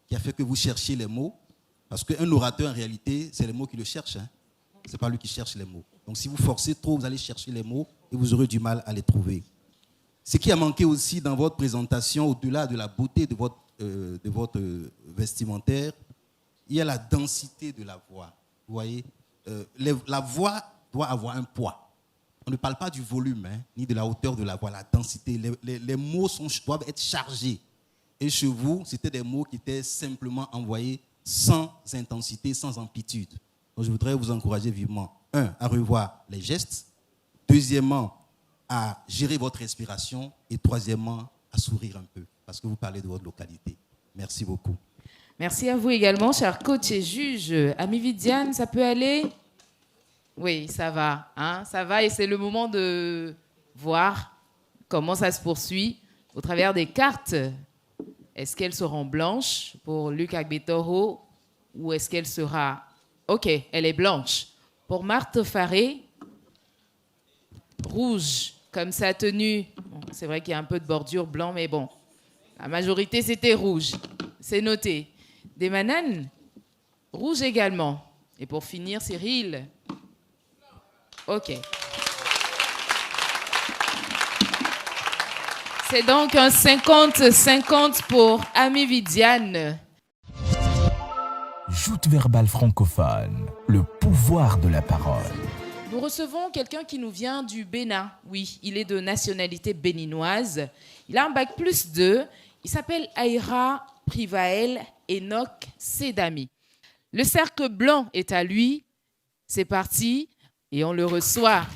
qui a fait que vous cherchiez les mots. Parce qu'un orateur, en réalité, c'est les mots qui le cherchent. Hein. Ce n'est pas lui qui cherche les mots. Donc si vous forcez trop, vous allez chercher les mots et vous aurez du mal à les trouver. Ce qui a manqué aussi dans votre présentation, au-delà de la beauté de votre vestimentaire, il y a la densité de la voix. Vous voyez, la voix doit avoir un poids. On ne parle pas du volume, hein, ni de la hauteur de la voix, la densité. Les mots doivent être chargés. Et chez vous, c'était des mots qui étaient simplement envoyés sans intensité, sans amplitude. Donc je voudrais vous encourager vivement, à revoir les gestes. Deuxièmement, à gérer votre respiration. Et troisièmement, à sourire un peu, parce que vous parlez de votre localité. Merci beaucoup. Merci à vous également, chers coachs et juges. Ami Vidiane, ça peut aller? Oui, ça va. Hein, ça va et c'est le moment de voir comment ça se poursuit au travers des cartes. Est-ce qu'elles seront blanches pour Luc Agbetoro ou est-ce qu'elle sera... OK, elle est blanche. Pour Marthe Faré, rouge, comme sa tenue. Bon, c'est vrai qu'il y a un peu de bordure blanc, mais bon. La majorité, c'était rouge. C'est noté. Des Mananes, rouge également. Et pour finir, Cyril... OK. C'est donc un 50-50 pour Ami Vidiane. Joute verbale francophone, le pouvoir de la parole. Nous recevons quelqu'un qui nous vient du Bénin. Oui, il est de nationalité béninoise. Il a un bac +2. Il s'appelle Aïra Privael Enoch Sedami. Le cercle blanc est à lui. C'est parti. Et on le reçoit.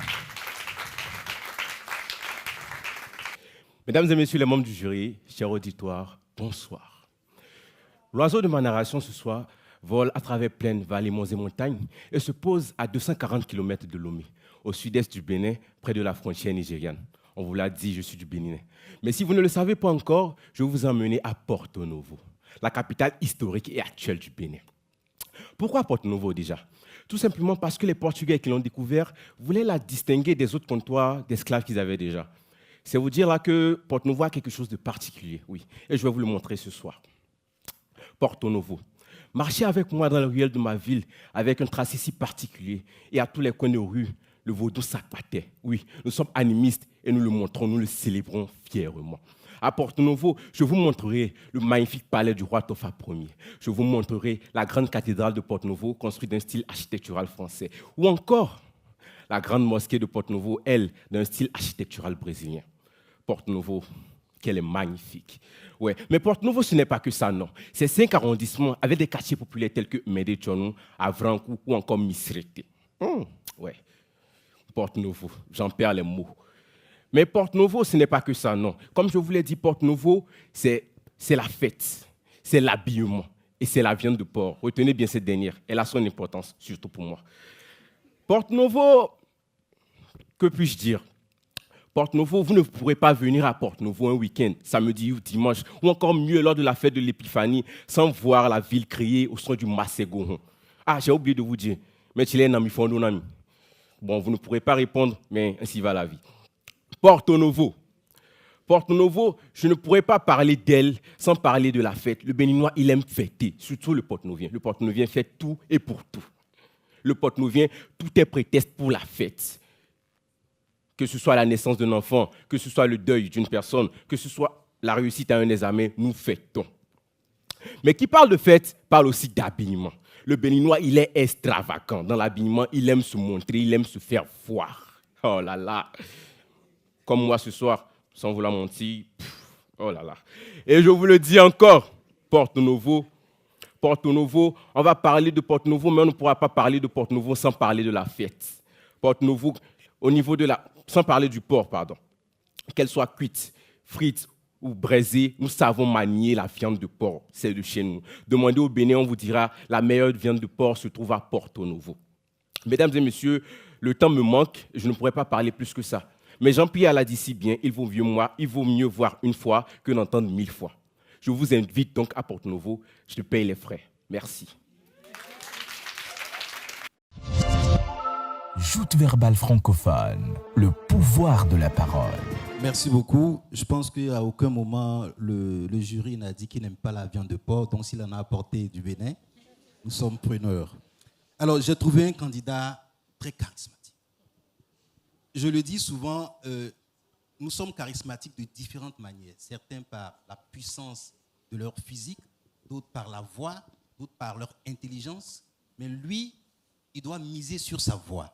Mesdames et messieurs les membres du jury, chers auditoires, bonsoir. L'oiseau de ma narration ce soir vole à travers plaines, vallées, monts et montagnes et se pose à 240 km de Lomé, au sud-est du Bénin, près de la frontière nigériane. On vous l'a dit, je suis du Bénin. Mais si vous ne le savez pas encore, je vais vous emmener à Porto Novo, la capitale historique et actuelle du Bénin. Pourquoi Porto Novo déjà? Tout simplement parce que les Portugais qui l'ont découvert voulaient la distinguer des autres comptoirs d'esclaves qu'ils avaient déjà. C'est vous dire là que Porto Novo a quelque chose de particulier, oui. Et je vais vous le montrer ce soir. Porto Novo. Marchez avec moi dans le ruelle de ma ville avec un tracé si particulier. Et à tous les coins de rue, le vaudou s'appâtait. Oui, nous sommes animistes et nous le montrons, nous le célébrons fièrement. À Porto Novo, je vous montrerai le magnifique palais du roi Tofa Ier. Je vous montrerai la grande cathédrale de Porto Novo, construite d'un style architectural français. Ou encore, la grande mosquée de Porto Novo, elle, d'un style architectural brésilien. Porto Novo, qu'elle est magnifique. Ouais. Mais Porto Novo, ce n'est pas que ça, non. C'est 5 arrondissements avec des quartiers populaires tels que Médé-Tchonou, Avrankou ou encore Misrete. Ouais. Porto Novo, j'en perds les mots. Mais Porto Novo, ce n'est pas que ça, non. Comme je vous l'ai dit, Porto Novo, c'est la fête, c'est l'habillement et c'est la viande de porc. Retenez bien cette dernière, elle a son importance, surtout pour moi. Porto Novo, que puis-je dire? Porto Novo, vous ne pourrez pas venir à Porto Novo un week-end, samedi ou dimanche, ou encore mieux lors de la fête de l'Épiphanie, sans voir la ville crier au son du Masségoron. Ah, j'ai oublié de vous dire, mais tu l'es nami fondo nami. Bon, vous ne pourrez pas répondre, mais ainsi va la vie. Porto Novo. Porto Novo, je ne pourrais pas parler d'elle sans parler de la fête. Le Béninois, il aime fêter, surtout le Porto-Novien. Le Porto-Novien fait tout et pour tout. Le Porto-Novien, tout est prétexte pour la fête. Que ce soit la naissance d'un enfant, que ce soit le deuil d'une personne, que ce soit la réussite à un examen, nous fêtons. Mais qui parle de fête, parle aussi d'habillement. Le Béninois, il est extravagant. Dans l'habillement, il aime se montrer, il aime se faire voir. Oh là là. Comme moi ce soir, sans vouloir mentir. Oh là là. Et je vous le dis encore, Porto Novo, on va parler de Porto Novo, mais on ne pourra pas parler de Porto Novo sans parler de la fête. Porto Novo, sans parler du porc, pardon. Qu'elle soit cuite, frite ou braisée, nous savons manier la viande de porc, c'est de chez nous. Demandez au Bénin, on vous dira, la meilleure viande de porc se trouve à Porto Novo. Mesdames et messieurs, le temps me manque, je ne pourrais pas parler plus que ça. Mais Jean-Pierre l'a dit si bien, il vaut mieux voir une fois que d'entendre 1000 fois. Je vous invite donc à Porto Novo, je te paye les frais. Merci. Joute verbale francophone, le pouvoir de la parole. Merci beaucoup. Je pense qu'à aucun moment, le jury n'a dit qu'il n'aime pas la viande de porc. Donc, s'il en a apporté du Bénin, nous sommes preneurs. Alors, j'ai trouvé un candidat très charismatique. Je le dis souvent, nous sommes charismatiques de différentes manières. Certains par la puissance de leur physique, d'autres par la voix, d'autres par leur intelligence. Mais lui, il doit miser sur sa voix.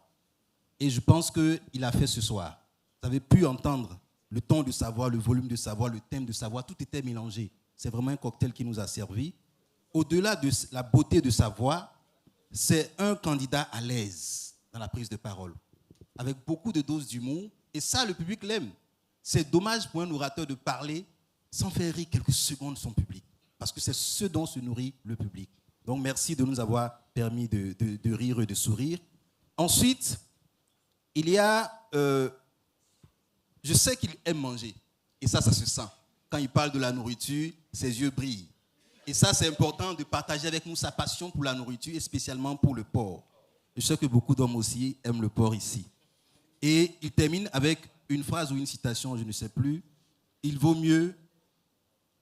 Et je pense qu'il a fait ce soir. Vous avez pu entendre le ton de sa voix, le volume de sa voix, le thème de sa voix, tout était mélangé. C'est vraiment un cocktail qui nous a servi. Au-delà de la beauté de sa voix, c'est un candidat à l'aise dans la prise de parole, avec beaucoup de doses d'humour. Et ça, le public l'aime. C'est dommage pour un orateur de parler sans faire rire quelques secondes son public, parce que c'est ce dont se nourrit le public. Donc, merci de nous avoir permis de rire et de sourire. Ensuite, il y a... je sais qu'il aime manger. Et ça se sent. Quand il parle de la nourriture, ses yeux brillent. Et ça, c'est important de partager avec nous sa passion pour la nourriture et spécialement pour le porc. Je sais que beaucoup d'hommes aussi aiment le porc ici. Et il termine avec une phrase ou une citation, je ne sais plus. Il vaut mieux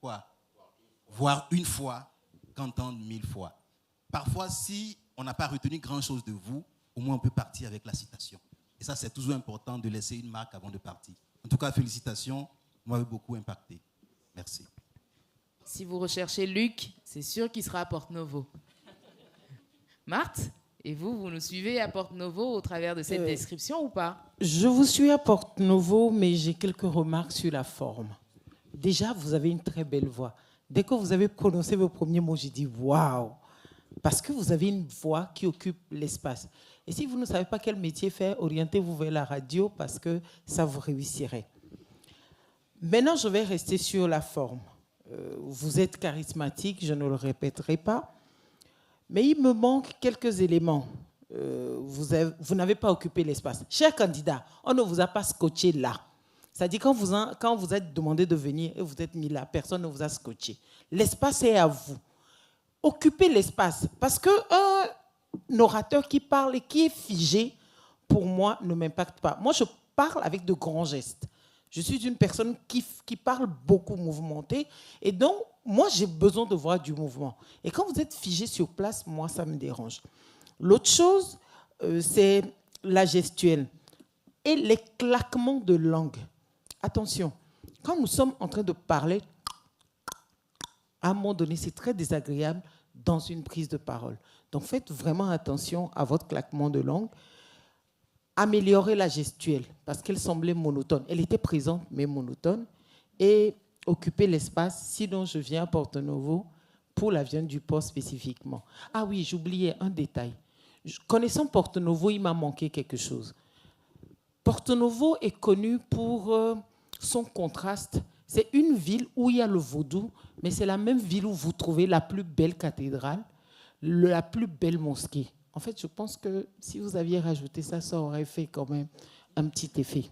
quoi? Voir une fois qu'entendre 1000 fois. Parfois, si on n'a pas retenu grand-chose de vous, au moins on peut partir avec la citation. Et ça, c'est toujours important de laisser une marque avant de partir. En tout cas, félicitations, vous m'avez beaucoup impacté. Merci. Si vous recherchez Luc, c'est sûr qu'il sera à Porto Novo. Marthe, et vous nous suivez à Porto Novo au travers de cette description ou pas? Je vous suis à Porto Novo, mais j'ai quelques remarques sur la forme. Déjà, vous avez une très belle voix. Dès que vous avez prononcé vos premiers mots, j'ai dit « waouh !» Parce que vous avez une voix qui occupe l'espace. Et si vous ne savez pas quel métier faire, orientez-vous vers la radio parce que ça vous réussirait. Maintenant, je vais rester sur la forme. Vous êtes charismatique, je ne le répéterai pas. Mais il me manque quelques éléments. Vous n'avez pas occupé l'espace. Cher candidat, on ne vous a pas scotché là. C'est-à-dire quand vous êtes demandé de venir et vous êtes mis là, personne ne vous a scotché. L'espace est à vous. Occupez l'espace. Parce qu'un orateur qui parle et qui est figé, pour moi, ne m'impacte pas. Moi, je parle avec de grands gestes. Je suis une personne qui parle beaucoup mouvementée. Et donc, moi, j'ai besoin de voir du mouvement. Et quand vous êtes figé sur place, moi, ça me dérange. L'autre chose, c'est la gestuelle et les claquements de langue. Attention, quand nous sommes en train de parler, à un moment donné, c'est très désagréable dans une prise de parole. Donc, faites vraiment attention à votre claquement de langue. Améliorer la gestuelle, parce qu'elle semblait monotone. Elle était présente, mais monotone. Et occuper l'espace, sinon je viens à Porto-Novo pour la viande du porc spécifiquement. Ah oui, j'oubliais un détail. Connaissant Porto-Novo, il m'a manqué quelque chose. Porto-Novo est connu pour son contraste. C'est une ville où il y a le vaudou, mais c'est la même ville où vous trouvez la plus belle cathédrale, la plus belle mosquée. En fait, je pense que si vous aviez rajouté ça, ça aurait fait quand même un petit effet.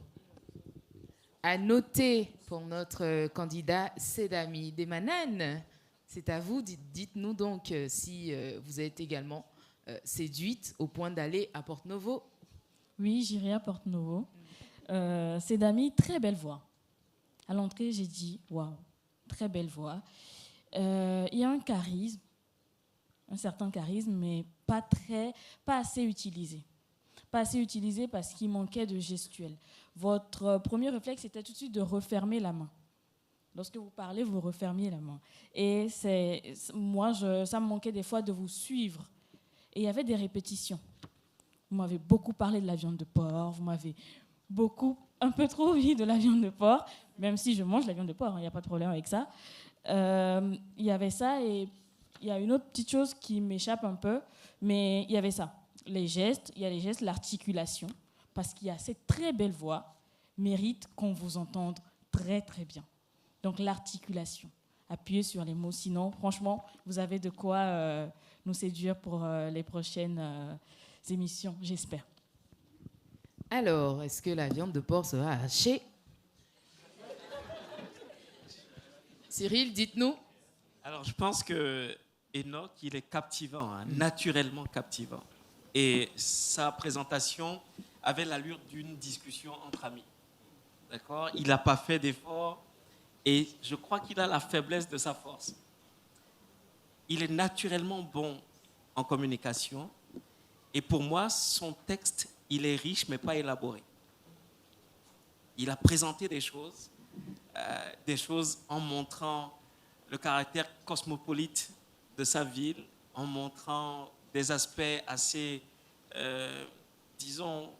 À noter pour notre candidat Sedami Demanan, c'est à vous. Dites-nous donc si vous êtes également séduite au point d'aller à Porto-Novo. Oui, j'irai à Porto-Novo. Sedami, très belle voix. À l'entrée, j'ai dit waouh, très belle voix. Il y a un charisme, un certain charisme, mais pas assez utilisé. Pas assez utilisé parce qu'il manquait de gestuelle. Votre premier réflexe était tout de suite de refermer la main. Lorsque vous parlez, vous refermiez la main. Et moi, ça me manquait des fois de vous suivre. Et il y avait des répétitions. Vous m'avez beaucoup parlé de la viande de porc, vous m'avez un peu trop dit de la viande de porc, même si je mange la viande de porc, il n'y a pas de problème avec ça. Il y avait ça et il y a une autre petite chose qui m'échappe un peu, mais il y avait ça. Il y a les gestes, l'articulation, parce qu'il y a cette très belle voix, mérite qu'on vous entende très très bien. Donc l'articulation, appuyez sur les mots, sinon franchement, vous avez de quoi nous séduire pour les prochaines émissions, j'espère. Alors, est-ce que la viande de porc sera hachée? Cyril, dites-nous. Alors, je pense que Enoch, il est captivant, naturellement captivant. Et sa présentation avait l'allure d'une discussion entre amis. D'accord? Il n'a pas fait d'effort et je crois qu'il a la faiblesse de sa force. Il est naturellement bon en communication et pour moi, son texte, il est riche mais pas élaboré. Il a présenté des choses en montrant le caractère cosmopolite de sa ville, en montrant des aspects assez, disons,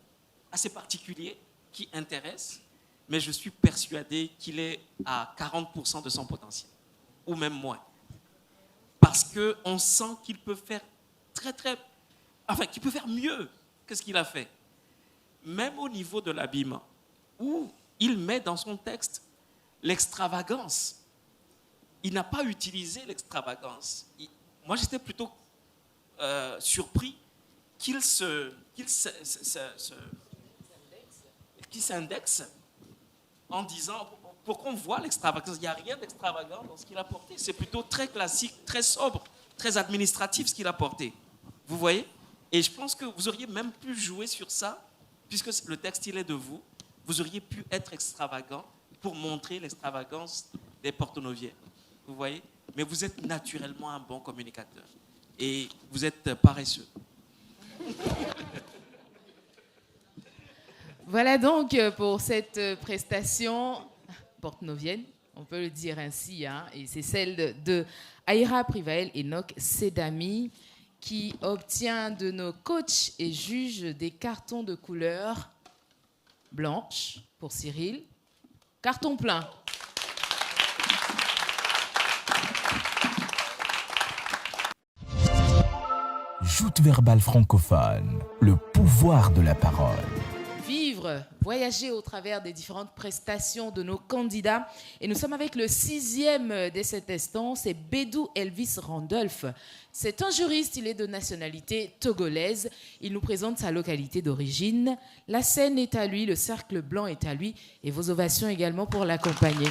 assez particuliers qui intéressent, mais je suis persuadé qu'il est à 40% de son potentiel, ou même moins. Parce qu'on sent qu'il peut faire qu'il peut faire mieux que ce qu'il a fait. Même au niveau de l'habillement, où il met dans son texte l'extravagance. Il n'a pas utilisé l'extravagance. Moi, j'étais plutôt surpris qu'il s'indexe en disant, pour qu'on voit l'extravagance. Il n'y a rien d'extravagant dans ce qu'il a porté. C'est plutôt très classique, très sobre, très administratif ce qu'il a porté. Vous voyez? Et je pense que vous auriez même pu jouer sur ça, puisque le texte, il est de vous. Vous auriez pu être extravagant pour montrer l'extravagance des Porto-Noviens. Vous voyez? Mais vous êtes naturellement un bon communicateur. Et vous êtes paresseux. Voilà donc pour cette prestation porto-novienne, on peut le dire ainsi, hein, et c'est celle de Aïra Privael Enoch Sedami qui obtient de nos coachs et juges des cartons de couleur blanche pour Cyril, carton plein. Joute verbale francophone, le pouvoir de la parole. Vivre voyager au travers des différentes prestations de nos candidats. Et nous sommes avec le 6e dès cet instant, c'est Bédou Elvis Randolph. C'est un juriste, il est de nationalité togolaise. Il nous présente sa localité d'origine. La scène est à lui, le cercle blanc est à lui, et vos ovations également pour l'accompagner.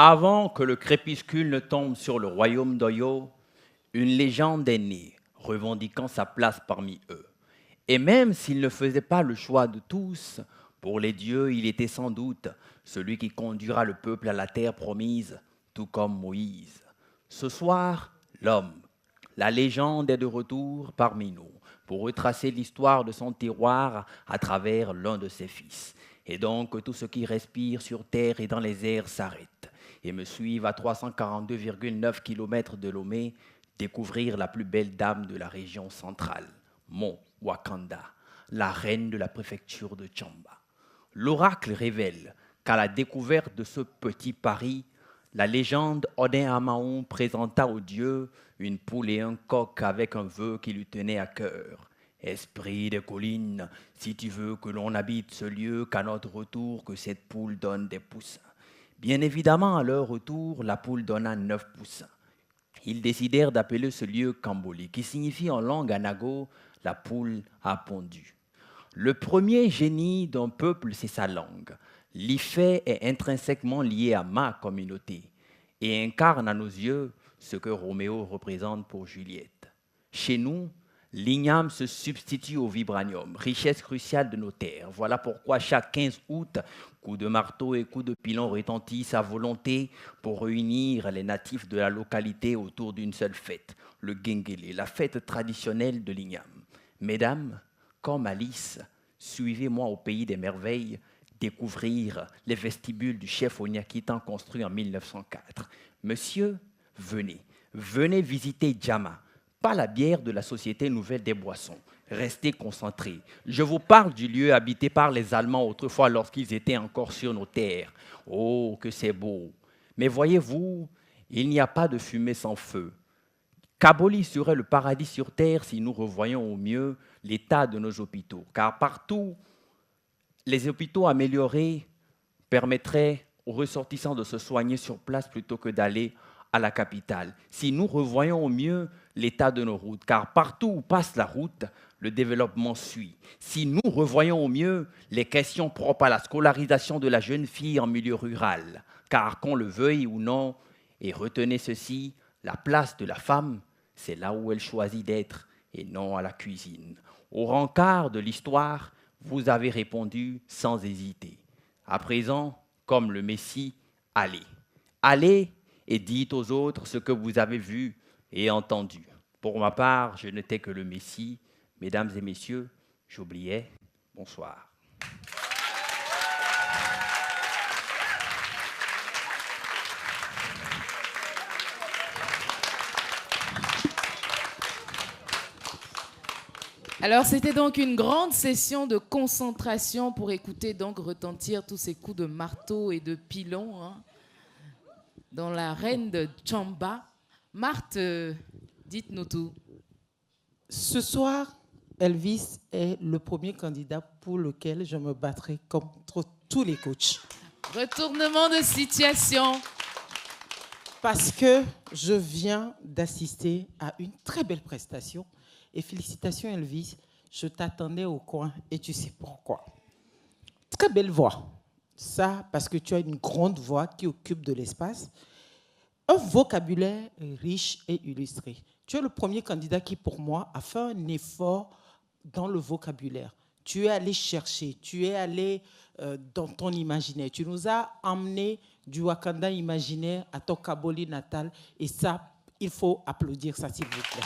Avant que le crépuscule ne tombe sur le royaume d'Oyo, une légende est née, revendiquant sa place parmi eux. Et même s'il ne faisait pas le choix de tous, pour les dieux, il était sans doute celui qui conduira le peuple à la terre promise, tout comme Moïse. Ce soir, l'homme, la légende est de retour parmi nous, pour retracer l'histoire de son terroir à travers l'un de ses fils. Et donc, tout ce qui respire sur terre et dans les airs s'arrête et me suivent à 342,9 km de Lomé, découvrir la plus belle dame de la région centrale, Mont Wakanda, la reine de la préfecture de Tchamba. L'oracle révèle qu'à la découverte de ce petit Paris, la légende Odin Amaon présenta aux dieux une poule et un coq avec un vœu qui lui tenait à cœur. Esprit des collines, si tu veux que l'on habite ce lieu, qu'à notre retour, que cette poule donne des poussins. Bien évidemment, à leur retour, la poule donna 9 poussins. Ils décidèrent d'appeler ce lieu Kamboli, qui signifie en langue anago « la poule a pondu ». Le premier génie d'un peuple, c'est sa langue. L'Ifé est intrinsèquement lié à ma communauté et incarne à nos yeux ce que Roméo représente pour Juliette. Chez nous, l'igname se substitue au vibranium, richesse cruciale de nos terres. Voilà pourquoi chaque 15 août, coups de marteau et coups de pilon retentissent à volonté pour réunir les natifs de la localité autour d'une seule fête, le Gengele, la fête traditionnelle de l'igname. Mesdames, comme Alice, suivez-moi au pays des merveilles, découvrir les vestibules du chef Onyakitan construit en 1904. Monsieur, venez visiter Djama, pas la bière de la Société Nouvelle des Boissons. Restez concentrés. Je vous parle du lieu habité par les Allemands autrefois lorsqu'ils étaient encore sur nos terres. Oh, que c'est beau! Mais voyez-vous, il n'y a pas de fumée sans feu. Kaboli serait le paradis sur terre si nous revoyons au mieux l'état de nos hôpitaux. Car partout, les hôpitaux améliorés permettraient aux ressortissants de se soigner sur place plutôt que d'aller à la capitale. Si nous revoyons au mieux l'état de nos routes, car partout où passe la route, le développement suit. Si nous revoyons au mieux les questions propres à la scolarisation de la jeune fille en milieu rural, car qu'on le veuille ou non, et retenez ceci, la place de la femme, c'est là où elle choisit d'être et non à la cuisine. Au rencard de l'histoire, vous avez répondu sans hésiter. À présent, comme le Messie, allez. Allez et dites aux autres ce que vous avez vu et entendu. Pour ma part, je n'étais que le Messie. Mesdames et messieurs, j'oubliais. Bonsoir. Alors, c'était donc une grande session de concentration pour écouter donc retentir tous ces coups de marteau et de pilon dans l'arène de Tchamba. Marthe, dites-nous tout. Ce soir, Elvis est le premier candidat pour lequel je me battrai contre tous les coachs. Retournement de situation. Parce que je viens d'assister à une très belle prestation. Et félicitations Elvis, je t'attendais au coin et tu sais pourquoi. Très belle voix. Ça, parce que tu as une grande voix qui occupe de l'espace. Un vocabulaire riche et illustré. Tu es le premier candidat qui, pour moi, a fait un effort dans le vocabulaire. Tu es allé chercher, tu es allé dans ton imaginaire. Tu nous as emmené du Wakanda imaginaire à ton Kaboli natal. Et ça, il faut applaudir ça, s'il vous plaît.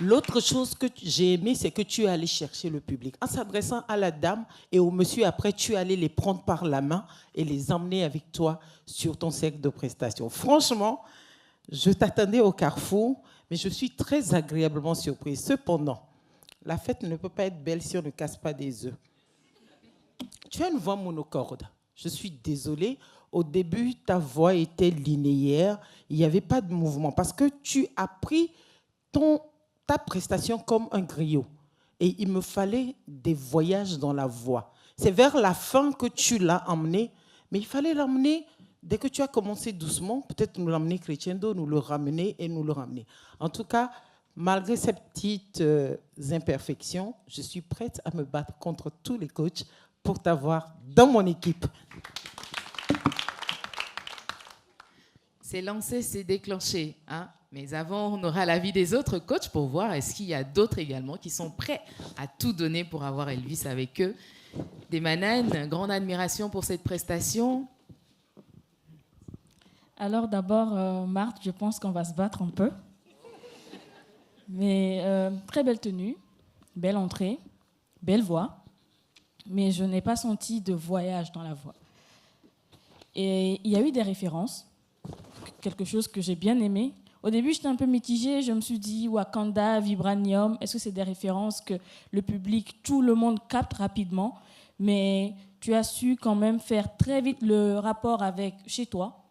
L'autre chose que j'ai aimé, c'est que tu es allé chercher le public. En s'adressant à la dame et au monsieur, après, tu es allé les prendre par la main et les emmener avec toi sur ton cercle de prestations. Franchement, je t'attendais au carrefour, mais je suis très agréablement surprise. Cependant, la fête ne peut pas être belle si on ne casse pas des œufs. Tu as une voix monocorde. Je suis désolée. Au début, ta voix était linéaire. Il n'y avait pas de mouvement parce que tu as pris ta prestation comme un griot. Et il me fallait des voyages dans la voix. C'est vers la fin que tu l'as emmené, mais il fallait l'emmener dès que tu as commencé doucement, peut-être nous l'emmener crescendo, nous le ramener et nous le ramener. En tout cas, malgré ces petites imperfections, je suis prête à me battre contre tous les coachs pour t'avoir dans mon équipe. C'est lancé, c'est déclenché. Hein? Mais avant, on aura l'avis des autres coachs pour voir est-ce qu'il y a d'autres également qui sont prêts à tout donner pour avoir Elvis avec eux. Des Mananes, grande admiration pour cette prestation. Alors d'abord, Marthe, je pense qu'on va se battre un peu. Mais très belle tenue, belle entrée, belle voix. Mais je n'ai pas senti de voyage dans la voix. Et il y a eu des références, quelque chose que j'ai bien aimé. Au début, j'étais un peu mitigée. Je me suis dit, Wakanda, Vibranium, est-ce que c'est des références que le public, tout le monde capte rapidement? Mais tu as su quand même faire très vite le rapport avec chez toi.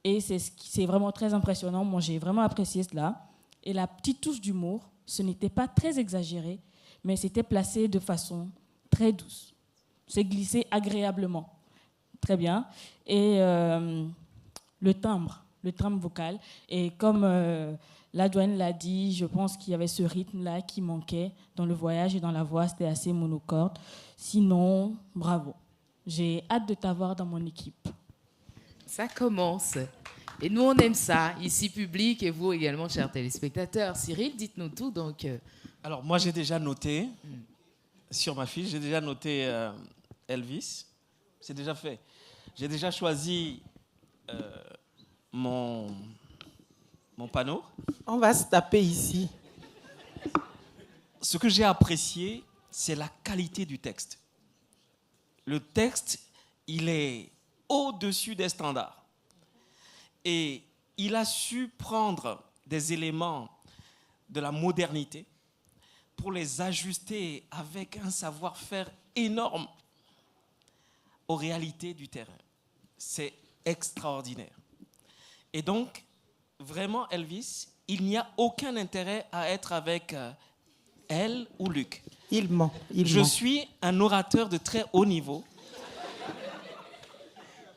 Et c'est vraiment très impressionnant. Moi, j'ai vraiment apprécié cela. Et la petite touche d'humour, ce n'était pas très exagéré, mais c'était placé de façon très douce. C'est glissé agréablement. Très bien. Et le timbre vocal. Et comme la douane l'a dit, je pense qu'il y avait ce rythme-là qui manquait dans le voyage et dans la voix. C'était assez monocorde. Sinon, bravo. J'ai hâte de t'avoir dans mon équipe. Ça commence. Et nous, on aime ça, ici public et vous également, chers téléspectateurs. Cyril, dites-nous tout. Donc. Alors, moi, j'ai déjà noté, sur ma fiche, j'ai déjà noté Elvis. C'est déjà fait. J'ai déjà choisi mon panneau. On va se taper ici. Ce que j'ai apprécié, c'est la qualité du texte. Le texte, il est au-dessus des standards. Et il a su prendre des éléments de la modernité pour les ajuster avec un savoir-faire énorme aux réalités du terrain. C'est extraordinaire. Et donc, vraiment, Elvis, il n'y a aucun intérêt à être avec elle ou Luc. Il ment. Je suis un orateur de très haut niveau.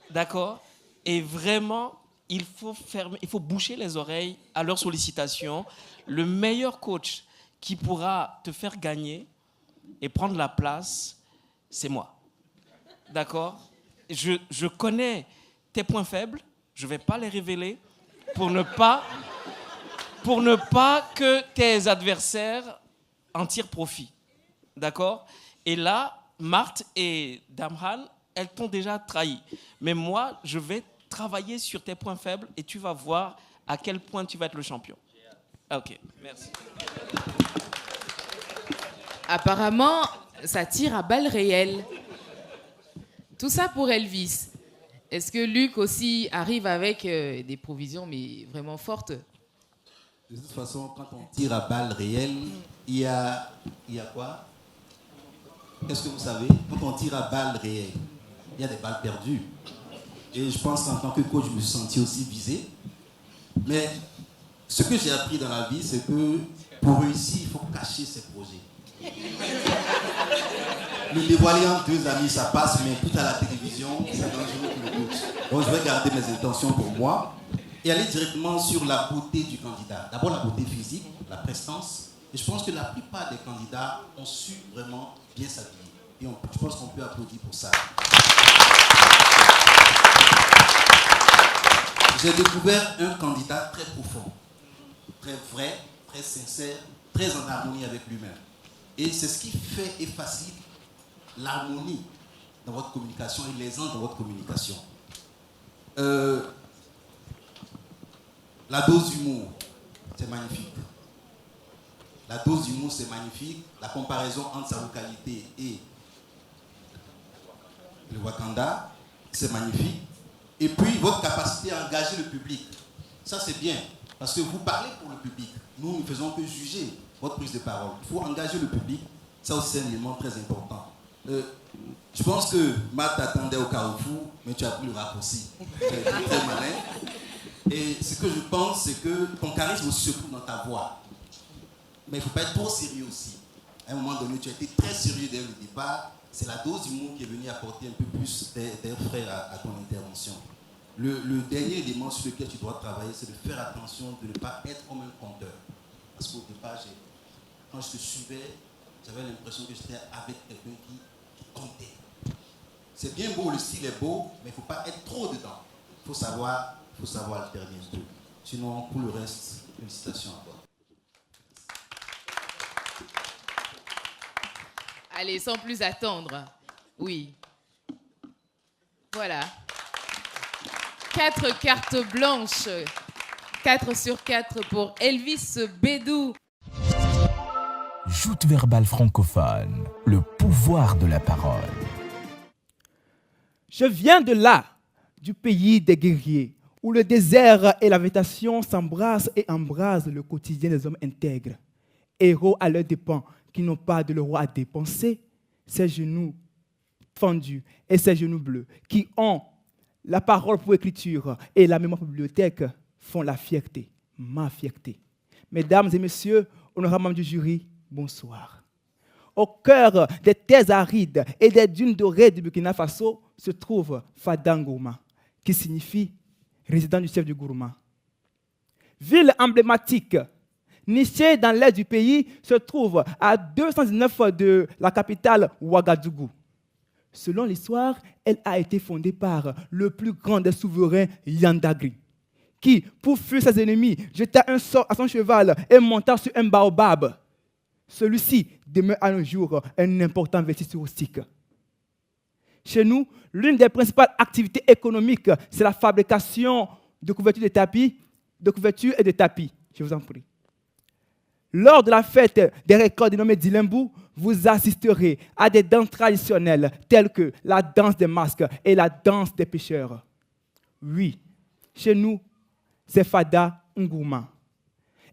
D'accord? Et vraiment, il faut boucher les oreilles à leurs sollicitations. Le meilleur coach qui pourra te faire gagner et prendre la place, c'est moi. D'accord? Je connais tes points faibles, je ne vais pas les révéler pour ne pas que tes adversaires en tirent profit. D'accord? Et là, Marthe et Damhan, elles t'ont déjà trahi. Mais moi, je vais travailler sur tes points faibles et tu vas voir à quel point tu vas être le champion. Ok, merci. Apparemment, ça tire à balles réelles. Tout ça pour Elvis. Est-ce que Luc aussi arrive avec des provisions, mais vraiment fortes? De toute façon, quand on tire à balles réelles, il y a quoi? Qu'est-ce que vous savez? Quand on tire à balles réelles, il y a des balles perdues. Et je pense qu'en tant que coach, je me suis senti aussi visé. Mais ce que j'ai appris dans la vie, c'est que pour réussir, il faut cacher ses projets. Le dévoiler entre deux amis, ça passe, mais tout à la télévision, c'est dangereux pour le coach. Donc je vais garder mes intentions pour moi et aller directement sur la beauté du candidat. D'abord la beauté physique, la prestance. Et je pense que la plupart des candidats ont su vraiment bien s'habiller. Et je pense qu'on peut applaudir pour ça. J'ai découvert un candidat très profond, très vrai, très sincère, très en harmonie avec lui-même. Et c'est ce qui fait et facilite l'harmonie dans votre communication et l'aisance dans votre communication. La dose d'humour, c'est magnifique. La dose d'humour, c'est magnifique. La comparaison entre sa localité et le Wakanda, c'est magnifique. Et puis, votre capacité à engager le public. Ça, c'est bien. Parce que vous parlez pour le public. Nous ne faisons que juger votre prise de parole. Il faut engager le public. Ça aussi, c'est un élément très important. Je pense que Matt t'attendait au carrefour, mais tu as pris le raccourci. Tu es très malin. Et ce que je pense, c'est que ton charisme aussi se trouve dans ta voix. Mais il ne faut pas être trop sérieux aussi. À un moment donné, tu as été très sérieux dès le départ. C'est la dose d'humour qui est venue apporter un peu plus d'air frais à ton intervention. Le dernier élément sur lequel tu dois travailler, c'est de faire attention de ne pas être comme un conteur. Parce qu'au départ, quand je te suivais, j'avais l'impression que j'étais avec quelqu'un qui comptait. C'est bien beau, le style est beau, mais il ne faut pas être trop dedans. Il faut savoir alterner un peu. Sinon, pour le reste, félicitations à toi. Allez, sans plus attendre. Oui. Voilà. 4 cartes blanches. 4 sur 4 pour Elvis Bédou. Joute verbale francophone, le pouvoir de la parole. Je viens de là, du pays des guerriers, où le désert et la végétation s'embrassent et embrasent le quotidien des hommes intègres. Héros à leurs dépens, qui n'ont pas de roi à dépenser, ces genoux fendus et ces genoux bleus, qui ont la parole pour écriture et la mémoire pour bibliothèque, font la fierté, ma fierté. Mesdames et messieurs, honorables membres du jury, bonsoir. Au cœur des terres arides et des dunes dorées du Burkina Faso se trouve Fada Ngourma, qui signifie résident du chef du Gourma. Ville emblématique, nichée dans l'est du pays, se trouve à 219 de la capitale Ouagadougou. Selon l'histoire, elle a été fondée par le plus grand des souverains, Yandagri, qui, pour fuir ses ennemis, jeta un sort à son cheval et monta sur un baobab. Celui-ci demeure à nos jours un important vestige touristique. Chez nous, l'une des principales activités économiques, c'est la fabrication de couvertures et de tapis. Je vous en prie. Lors de la fête des récoltes dénommée Dilembu, vous assisterez à des danses traditionnelles telles que la danse des masques et la danse des pêcheurs. Oui, chez nous, c'est Fada Ngourma.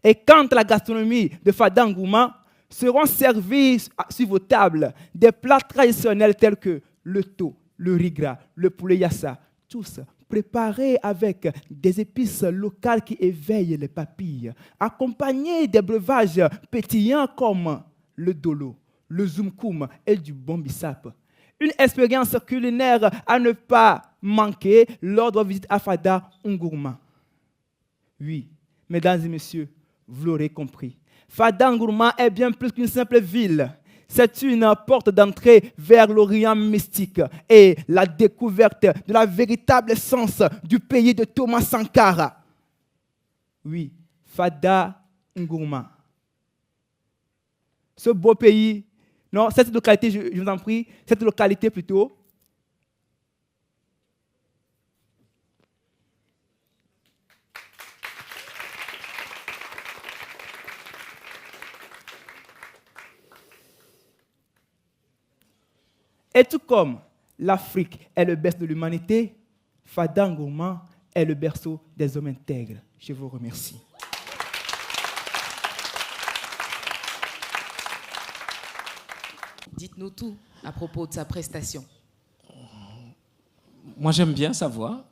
Et quant à la gastronomie de Fada Ngourma, seront servis sur vos tables des plats traditionnels tels que le thon, le riz gras, le poulet yassa, tous préparés avec des épices locales qui éveillent les papilles, accompagnés des breuvages pétillants comme le dolo, le zoumkoum et du bon bissap. Une expérience culinaire à ne pas manquer lors de votre visite à Fada Ngourma. Oui, mesdames et messieurs, vous l'aurez compris. Fada Ngourma est bien plus qu'une simple ville. C'est une porte d'entrée vers l'Orient mystique et la découverte de la véritable essence du pays de Thomas Sankara. Oui, Fada Ngourma. Ce beau pays, non, cette localité, je vous en prie, cette localité plutôt, et tout comme l'Afrique est le berceau de l'humanité, Fada Ngourma est le berceau des hommes intègres. Je vous remercie. Dites-nous tout à propos de sa prestation. Moi, j'aime bien sa voix.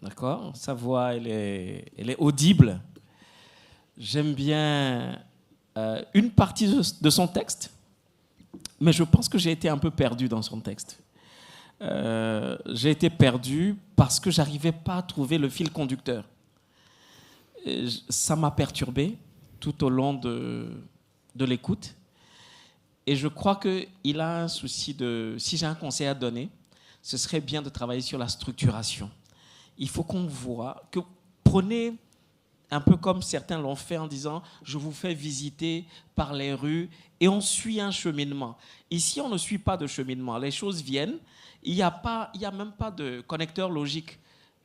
D'accord ? Sa voix, elle est audible. J'aime bien une partie de son texte. Mais je pense que j'ai été un peu perdu dans son texte. J'ai été perdu parce que je n'arrivais pas à trouver le fil conducteur. Ça m'a perturbé tout au long de l'écoute. Et je crois qu'il a un souci de... Si j'ai un conseil à donner, ce serait bien de travailler sur la structuration. Il faut qu'on voit que prenez... Un peu comme certains l'ont fait en disant « je vous fais visiter par les rues » et on suit un cheminement. Ici, on ne suit pas de cheminement. Les choses viennent. Il n'y a même pas de connecteur logique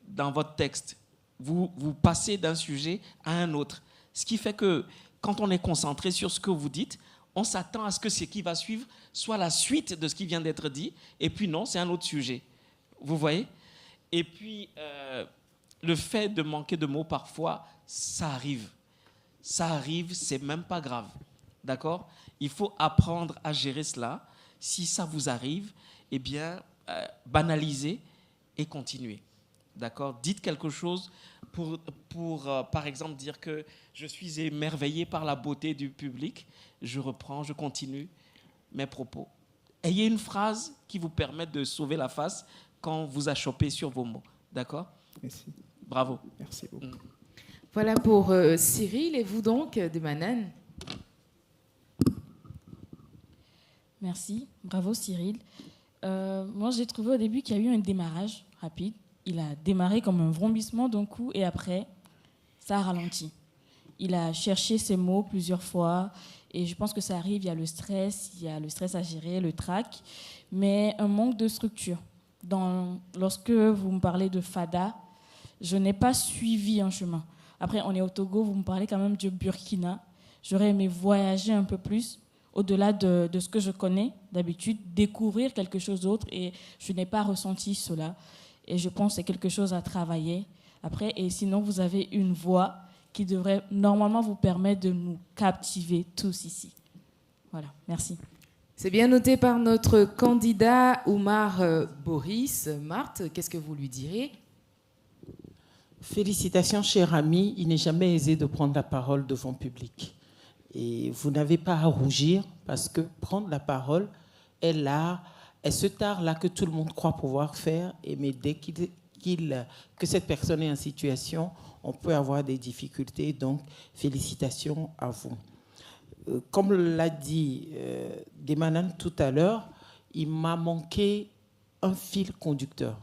dans votre texte. Vous passez d'un sujet à un autre. Ce qui fait que quand on est concentré sur ce que vous dites, on s'attend à ce que ce qui va suivre soit la suite de ce qui vient d'être dit. Et puis non, c'est un autre sujet. Vous voyez ? Et puis, le fait de manquer de mots parfois... Ça arrive, c'est même pas grave, d'accord ? Il faut apprendre à gérer cela. si ça vous arrive, eh bien, banalisez et continuez. D'accord ? Dites quelque chose pour par exemple, dire que je suis émerveillé par la beauté du public. Je reprends, je continue mes propos. Ayez une phrase qui vous permette de sauver la face quand vous achoppez sur vos mots. D'accord ? Merci. Bravo. Merci beaucoup. Voilà pour Cyril. Et vous donc, de Manan? Merci. Bravo, Cyril. Moi, j'ai trouvé au début qu'il y a eu un démarrage rapide. Il a démarré comme un vrombissement d'un coup et après, ça a ralenti. Il a cherché ses mots plusieurs fois et je pense que ça arrive, il y a le stress à gérer, le trac, mais un manque de structure. Lorsque vous me parlez de Fada, je n'ai pas suivi un chemin. Après, on est au Togo, vous me parlez quand même du Burkina. J'aurais aimé voyager un peu plus, au-delà de ce que je connais d'habitude, découvrir quelque chose d'autre et je n'ai pas ressenti cela. Et je pense que c'est quelque chose à travailler après. Et sinon, vous avez une voix qui devrait normalement vous permettre de nous captiver tous ici. Voilà, merci. C'est bien noté par notre candidat Oumar Boris. Marthe, qu'est-ce que vous lui direz? Félicitations, cher ami. Il n'est jamais aisé de prendre la parole devant public. Et vous n'avez pas à rougir parce que prendre la parole est là, est ce tard-là que tout le monde croit pouvoir faire. Mais dès que cette personne est en situation, on peut avoir des difficultés. Donc, félicitations à vous. Comme l'a dit Demanan tout à l'heure, il m'a manqué un fil conducteur.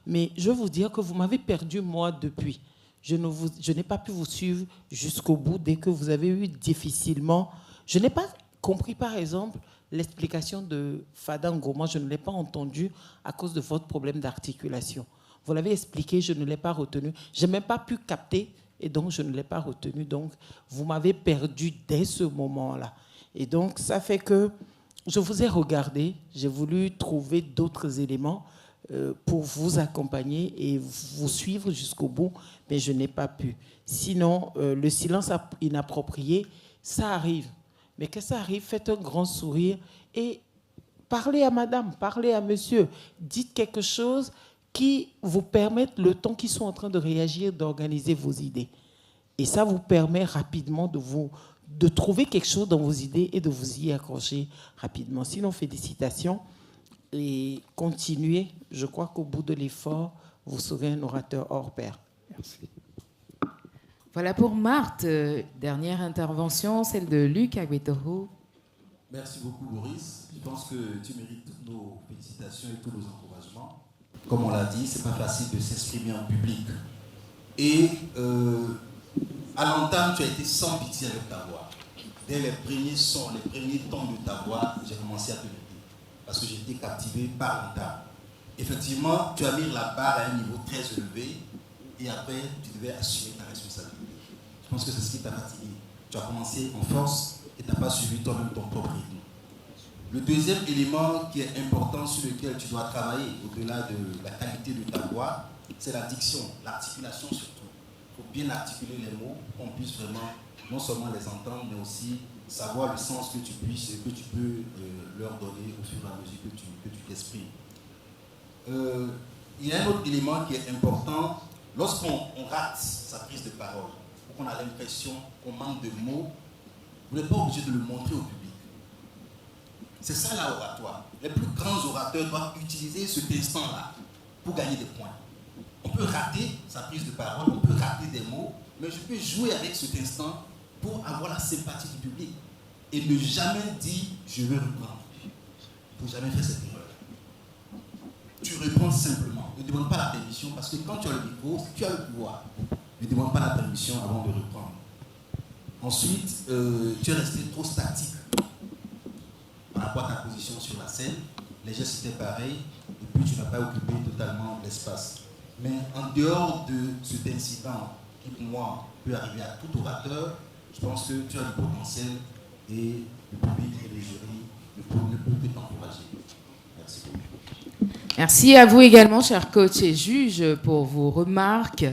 Mais je veux vous dire que vous m'avez perdu, moi, depuis. Je n'ai pas pu vous suivre jusqu'au bout dès que vous avez eu difficilement. Je n'ai pas compris, par exemple, l'explication de Fadango. Moi, je ne l'ai pas entendu à cause de votre problème d'articulation. Vous l'avez expliqué, je ne l'ai pas retenu. Je n'ai même pas pu capter et donc je ne l'ai pas retenu. Donc, vous m'avez perdu dès ce moment-là. Et donc, ça fait que je vous ai regardé. J'ai voulu trouver d'autres éléments pour vous accompagner et vous suivre jusqu'au bout, mais je n'ai pas pu. Sinon, le silence inapproprié, ça arrive. Mais que ça arrive, faites un grand sourire et parlez à madame, parlez à monsieur. Dites quelque chose qui vous permette, le temps qu'ils sont en train de réagir, d'organiser vos idées. Et ça vous permet rapidement de trouver quelque chose dans vos idées et de vous y accrocher rapidement. Sinon, félicitations. Et continuez. Je crois qu'au bout de l'effort, vous serez un orateur hors pair. Merci. Voilà pour Marthe. Dernière intervention, celle de Luc Agüetoro. Merci beaucoup, Boris. Je pense que tu mérites toutes nos félicitations et tous nos encouragements. Comme on l'a dit, c'est pas facile de s'exprimer en public. Et à l'entame, tu as été sans pitié avec ta voix. Dès les premiers sons, les premiers tons de ta voix, j'ai commencé à te l'écouter. Parce que j'ai été captivé par l'entame. Effectivement, tu as mis la barre à un niveau très élevé et après, tu devais assumer ta responsabilité. Je pense que c'est ce qui t'a fatigué. Tu as commencé en force et tu n'as pas suivi toi-même ton propre rythme. Le deuxième élément qui est important sur lequel tu dois travailler, au-delà de la qualité de ta voix, c'est la diction, l'articulation surtout. Il faut bien articuler les mots pour qu'on puisse vraiment non seulement les entendre, mais aussi savoir le sens que tu peux leur donner au fur et à mesure que tu t'exprimes. Il y a un autre élément qui est important. Lorsqu'on rate sa prise de parole, ou qu'on a l'impression qu'on manque de mots, vous n'êtes pas obligé de le montrer au public. C'est ça l'oratoire. Les plus grands orateurs doivent utiliser cet instant-là pour gagner des points. On peut rater sa prise de parole, on peut rater des mots, mais je peux jouer avec cet instant pour avoir la sympathie du public et ne jamais dire « je veux reprendre ». Il ne faut jamais faire cette erreur. Tu reprends simplement. Ne demande pas la permission parce que quand tu as le micro, tu as le pouvoir. Ne demande pas la permission avant de reprendre. Ensuite, tu es resté trop statique par rapport à ta position sur la scène. Les gestes étaient pareils et puis tu n'as pas occupé totalement l'espace. Mais en dehors de cet incident qui pour moi peut arriver à tout orateur, je pense que tu as le potentiel et le public et les jurys ne peuvent que t'encourager. Merci beaucoup. Merci à vous également, chers coachs et juges, pour vos remarques.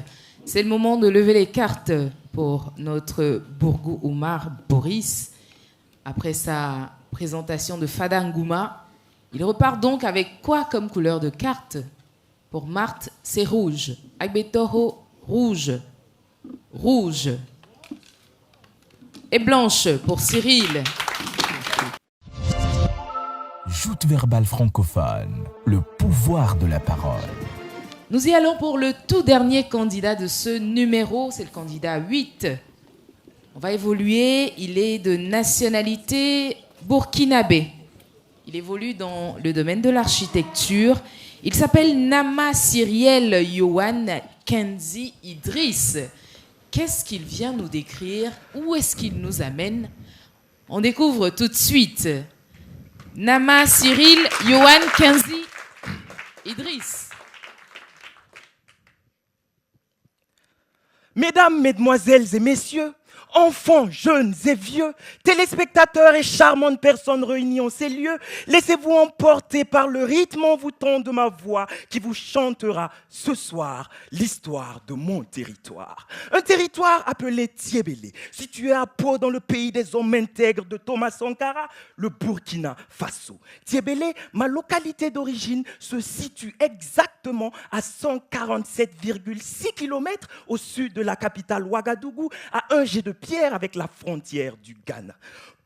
C'est le moment de lever les cartes pour notre Bourgou Oumar Boris. Après sa présentation de Fada Ngouma. Il repart donc avec quoi comme couleur de carte? Pour Marthe, c'est rouge. Agbetoro, rouge. Rouge. Et blanche pour Cyril. Joute verbale francophone, le pouvoir de la parole. Nous y allons pour le tout dernier candidat de ce numéro, c'est le candidat 8. On va évoluer, il est de nationalité burkinabé. Il évolue dans le domaine de l'architecture. Il s'appelle Nama Cyriel Yohan Kenzi Idriss. Qu'est-ce qu'il vient nous décrire? Où est-ce qu'il nous amène? On découvre tout de suite. Nama Cyril Yohan Kenzi Idriss. Mesdames, mesdemoiselles et messieurs, enfants, jeunes et vieux, téléspectateurs et charmantes personnes réunies en ces lieux, laissez-vous emporter par le rythme envoûtant de ma voix qui vous chantera ce soir l'histoire de mon territoire. Un territoire appelé Tiebélé, situé à Pau dans le pays des hommes intègres de Thomas Sankara, le Burkina Faso. Tiebélé, ma localité d'origine, se situe exactement à 147,6 km au sud de la capitale Ouagadougou, à un jet de pierre avec la frontière du Ghana.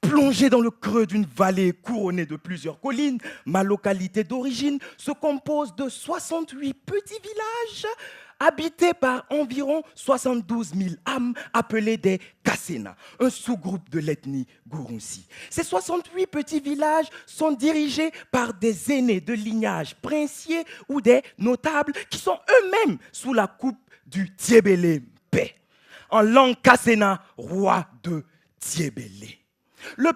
Plongée dans le creux d'une vallée couronnée de plusieurs collines, ma localité d'origine se compose de 68 petits villages habités par environ 72 000 âmes appelés des Kassena, un sous-groupe de l'ethnie Gurunsi. Ces 68 petits villages sont dirigés par des aînés de lignage princier ou des notables qui sont eux-mêmes sous la coupe du Tiebélé Paix. En langue Kassena, roi de Tiebélé. Le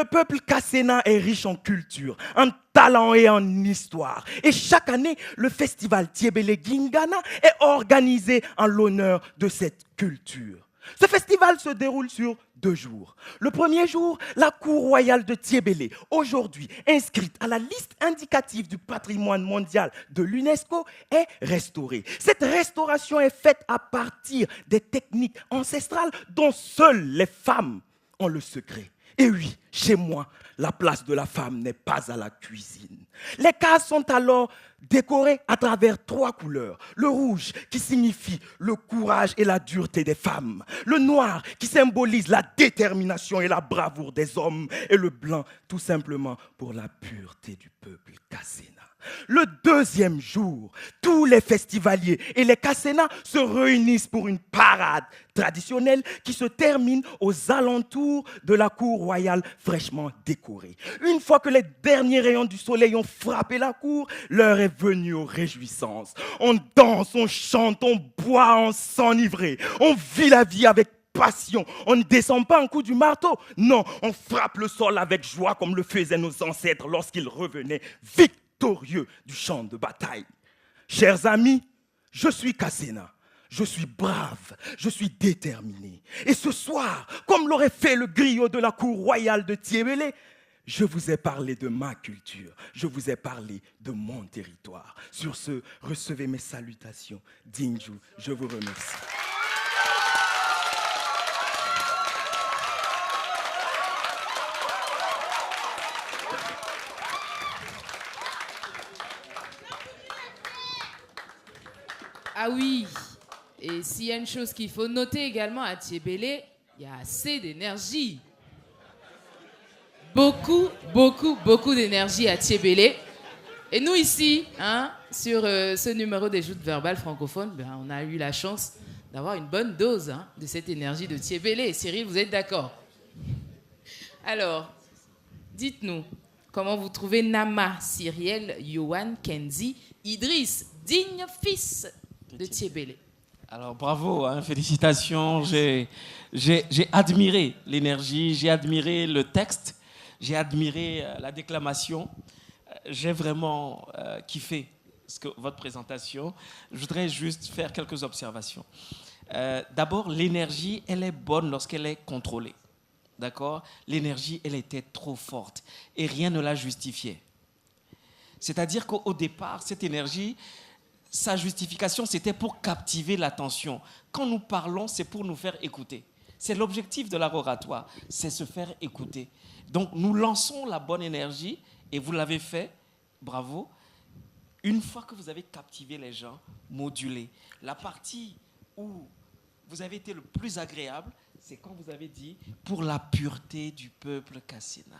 peuple Kassena est riche en culture, en talent et en histoire. Et chaque année, le festival Tiebélé Gingana est organisé en l'honneur de cette culture. Ce festival se déroule sur 2 jours. Le premier jour, la cour royale de Tiebélé, aujourd'hui inscrite à la liste indicative du patrimoine mondial de l'UNESCO, est restaurée. Cette restauration est faite à partir des techniques ancestrales dont seules les femmes ont le secret. Et oui, chez moi, la place de la femme n'est pas à la cuisine. Les cases sont alors décorées à travers 3 couleurs. Le rouge qui signifie le courage et la dureté des femmes. Le noir qui symbolise la détermination et la bravoure des hommes. Et le blanc tout simplement pour la pureté du peuple Kassena. Le deuxième jour, tous les festivaliers et les Kassena se réunissent pour une parade traditionnelle qui se termine aux alentours de la cour royale fraîchement décorée. Une fois que les derniers rayons du soleil ont frappé la cour, l'heure est venue aux réjouissances. On danse, on chante, on boit, on s'enivre, on vit la vie avec passion. On ne descend pas un coup du marteau. Non, on frappe le sol avec joie comme le faisaient nos ancêtres lorsqu'ils revenaient victorieux du champ de bataille. Chers amis, je suis Kassena. Je suis brave, je suis déterminé. Et ce soir, comme l'aurait fait le griot de la cour royale de Tiebélé, je vous ai parlé de ma culture, je vous ai parlé de mon territoire. Sur ce, recevez mes salutations. Dinju, je vous remercie. Ah oui, et s'il y a une chose qu'il faut noter également à Tiebélé, il y a assez d'énergie. Beaucoup d'énergie à Tiebélé. Et nous ici, sur ce numéro des joutes verbales francophones, on a eu la chance d'avoir une bonne dose de cette énergie de Tiebélé. Cyril, vous êtes d'accord? Alors, dites-nous, comment vous trouvez Nama Cyriel Yohan Kenzi Idriss, digne fils de Tiebélé? Alors bravo, félicitations. J'ai admiré l'énergie, j'ai admiré le texte, j'ai admiré la déclamation. J'ai vraiment kiffé votre présentation. Je voudrais juste faire quelques observations. D'abord, l'énergie, elle est bonne lorsqu'elle est contrôlée. D'accord? L'énergie, elle était trop forte et rien ne la justifiait. C'est-à-dire qu'au départ, cette énergie, sa justification, c'était pour captiver l'attention. Quand nous parlons, c'est pour nous faire écouter. C'est l'objectif de l'art oratoire, c'est se faire écouter. Donc nous lançons la bonne énergie, et vous l'avez fait, bravo. Une fois que vous avez captivé les gens, modulez. La partie où vous avez été le plus agréable, c'est quand vous avez dit « pour la pureté du peuple Kassena ».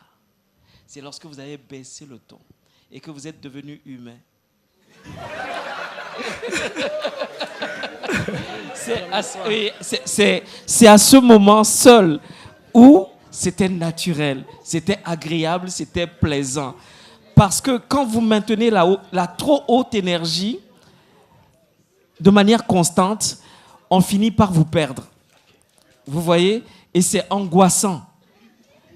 C'est lorsque vous avez baissé le ton et que vous êtes devenu humain. C'est à ce moment seul où c'était naturel, c'était agréable, c'était plaisant. Parce que quand vous maintenez la trop haute énergie de manière constante, on finit par vous perdre. Vous voyez? Et c'est angoissant.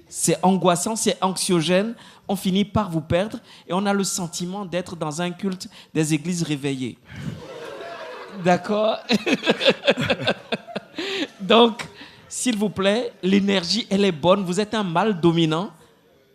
C'est angoissant, c'est anxiogène. On finit par vous perdre et on a le sentiment d'être dans un culte des églises réveillées. D'accord? Donc, s'il vous plaît, l'énergie, elle est bonne. Vous êtes un mâle dominant.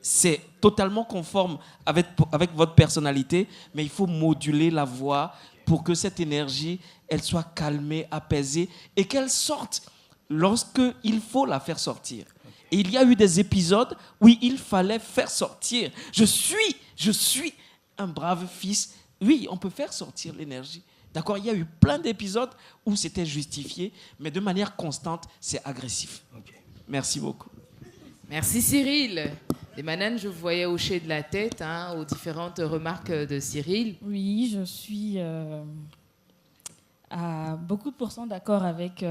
C'est totalement conforme avec votre personnalité, mais il faut moduler la voix pour que cette énergie, elle soit calmée, apaisée et qu'elle sorte lorsqu'il faut la faire sortir. Et il y a eu des épisodes où il fallait faire sortir. Je suis un brave fils. Oui, on peut faire sortir l'énergie. D'accord? Il y a eu plein d'épisodes où c'était justifié, mais de manière constante, c'est agressif. Okay. Merci beaucoup. Merci Cyril. Et Manan, je vous voyais hocher de la tête aux différentes remarques de Cyril. Oui, je suis à beaucoup de pourcents d'accord avec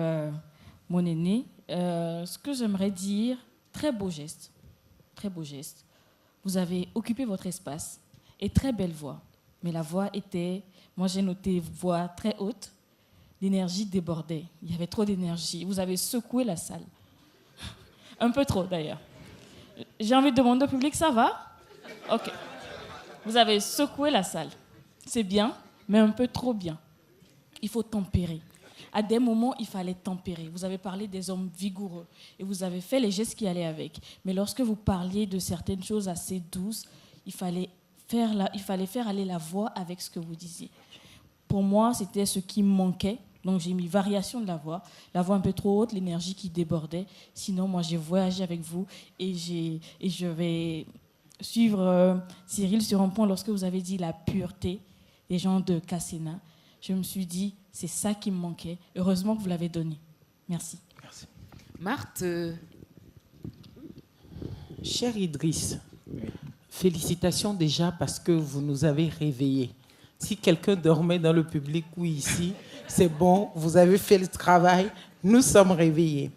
mon aîné. Ce que j'aimerais dire, très beau geste. Très beau geste. Vous avez occupé votre espace et très belle voix. Mais la voix était, moi j'ai noté voix très haute, l'énergie débordait. Il y avait trop d'énergie. Vous avez secoué la salle. Un peu trop d'ailleurs. J'ai envie de demander au public, ça va? Ok. Vous avez secoué la salle. C'est bien, mais un peu trop bien. Il faut tempérer. À des moments, il fallait tempérer. Vous avez parlé des hommes vigoureux et vous avez fait les gestes qui allaient avec. Mais lorsque vous parliez de certaines choses assez douces, il fallait faire aller la voix avec ce que vous disiez. Pour moi, c'était ce qui me manquait. Donc, j'ai mis variation de la voix un peu trop haute, l'énergie qui débordait. Sinon, moi, j'ai voyagé avec vous et je vais suivre Cyril sur un point lorsque vous avez dit la pureté des gens de Kassena. Je me suis dit, c'est ça qui me manquait. Heureusement que vous l'avez donné. Merci. Merci. Marthe. Cher Idriss, félicitations déjà parce que vous nous avez réveillés. Si quelqu'un dormait dans le public ou ici, c'est bon, vous avez fait le travail, nous sommes réveillés.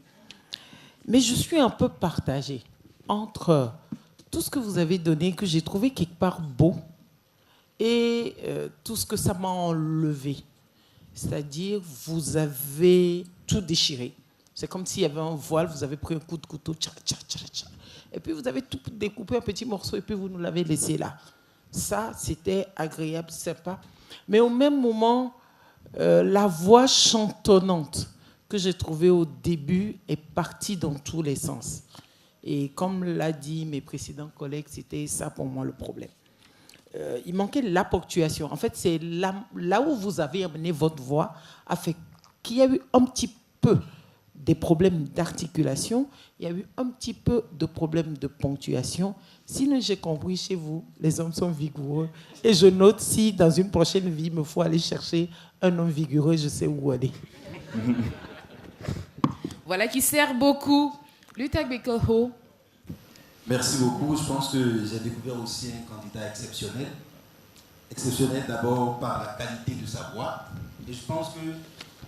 Mais je suis un peu partagée entre tout ce que vous avez donné, que j'ai trouvé quelque part beau, et tout ce que ça m'a enlevé. C'est-à-dire, vous avez tout déchiré. C'est comme s'il y avait un voile, vous avez pris un coup de couteau, et puis vous avez tout découpé en petits morceaux, et puis vous nous l'avez laissé là. Ça, c'était agréable, sympa. Mais au même moment, la voix chantonnante que j'ai trouvée au début est partie dans tous les sens. Et comme l'a dit mes précédents collègues, c'était ça pour moi le problème. Il manquait la ponctuation. En fait, c'est là où vous avez amené votre voix a fait qu'il y a eu un petit peu des problèmes d'articulation, il y a eu un petit peu de problèmes de ponctuation. Sinon, j'ai compris, chez vous, les hommes sont vigoureux. Et je note, si dans une prochaine vie, il me faut aller chercher un homme vigoureux, je sais où aller. Voilà qui sert beaucoup. Lutak Bekoho. Merci beaucoup. Je pense que j'ai découvert aussi un candidat exceptionnel. Exceptionnel d'abord par la qualité de sa voix. Et je pense que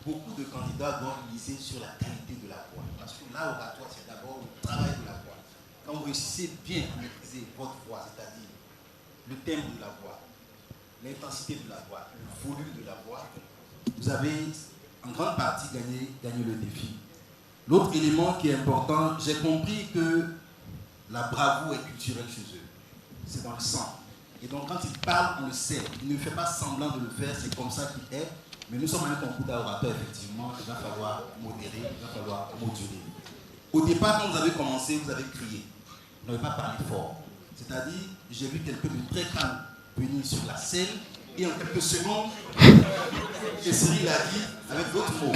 beaucoup de candidats doivent miser sur la qualité de la voix. Parce que l'art oratoire, c'est d'abord le travail de la voix. Quand vous réussissez bien à maîtriser votre voix, c'est-à-dire le thème de la voix, l'intensité de la voix, le volume de la voix, vous avez en grande partie gagné le défi. L'autre élément qui est important, j'ai compris que la bravoure est culturelle chez eux. C'est dans le sang. Et donc quand il parle, on le sait. Il ne fait pas semblant de le faire, c'est comme ça qu'il est. Mais nous sommes à un concours d'orateur, effectivement. Il va falloir modérer, il va falloir moduler. Au départ, quand vous avez commencé, vous avez crié. Vous n'avez pas parlé fort. C'est-à-dire, j'ai vu quelqu'un de très calme venir sur la scène et en quelques secondes, et Cyril l'a dit avec d'autres mots.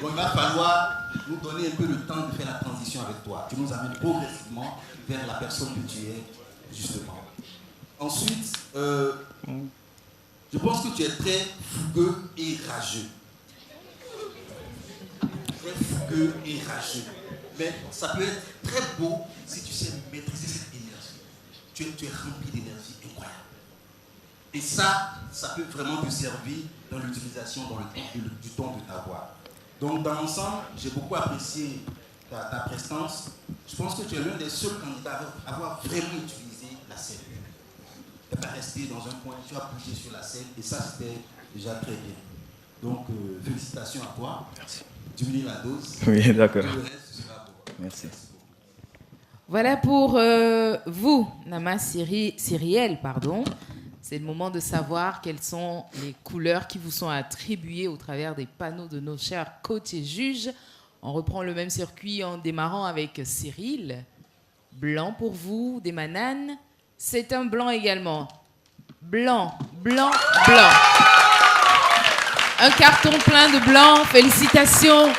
Donc il va falloir nous donner un peu le temps de faire la transition avec toi. Tu nous amènes progressivement vers la personne que tu es, justement. Ensuite, je pense que tu es très fougueux et rageux. Très fougueux et rageux. Mais ça peut être très beau si tu sais maîtriser cette énergie. Tu es rempli d'énergie incroyable. Et ça peut vraiment te servir dans l'utilisation du ton de ta voix. Donc, dans l'ensemble, j'ai beaucoup apprécié ta prestance. Je pense que tu es l'un des seuls candidats à avoir vraiment utilisé la scène. Tu n'es pas resté dans un coin, tu as bougé sur la scène et ça, c'était déjà très bien. Donc, félicitations à toi. Merci. Diminuer la dose. Oui, d'accord. Le reste sera bon. Merci. Voilà pour vous, Nama Cyrielle, pardon. C'est le moment de savoir quelles sont les couleurs qui vous sont attribuées au travers des panneaux de nos chers coachs et juges. On reprend le même circuit en démarrant avec Cyril. Blanc pour vous, des mananes. C'est un blanc également. Blanc, blanc, blanc. Un carton plein de blanc. Félicitations.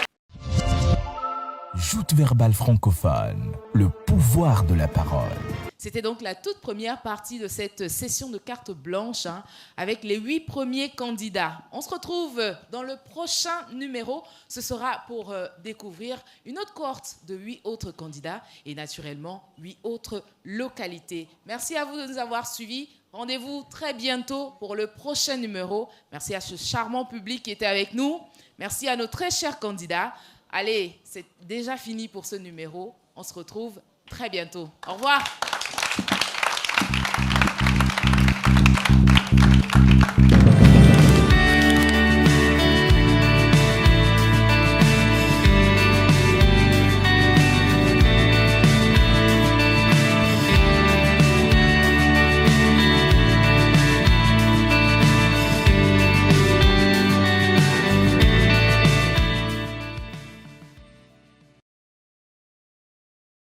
Joute verbale francophone, le pouvoir de la parole. C'était donc la toute première partie de cette session de cartes blanches avec les 8 premiers candidats. On se retrouve dans le prochain numéro. Ce sera pour découvrir une autre cohorte de 8 autres candidats et naturellement 8 autres localités. Merci à vous de nous avoir suivis. Rendez-vous très bientôt pour le prochain numéro. Merci à ce charmant public qui était avec nous. Merci à nos très chers candidats. Allez, c'est déjà fini pour ce numéro. On se retrouve très bientôt. Au revoir.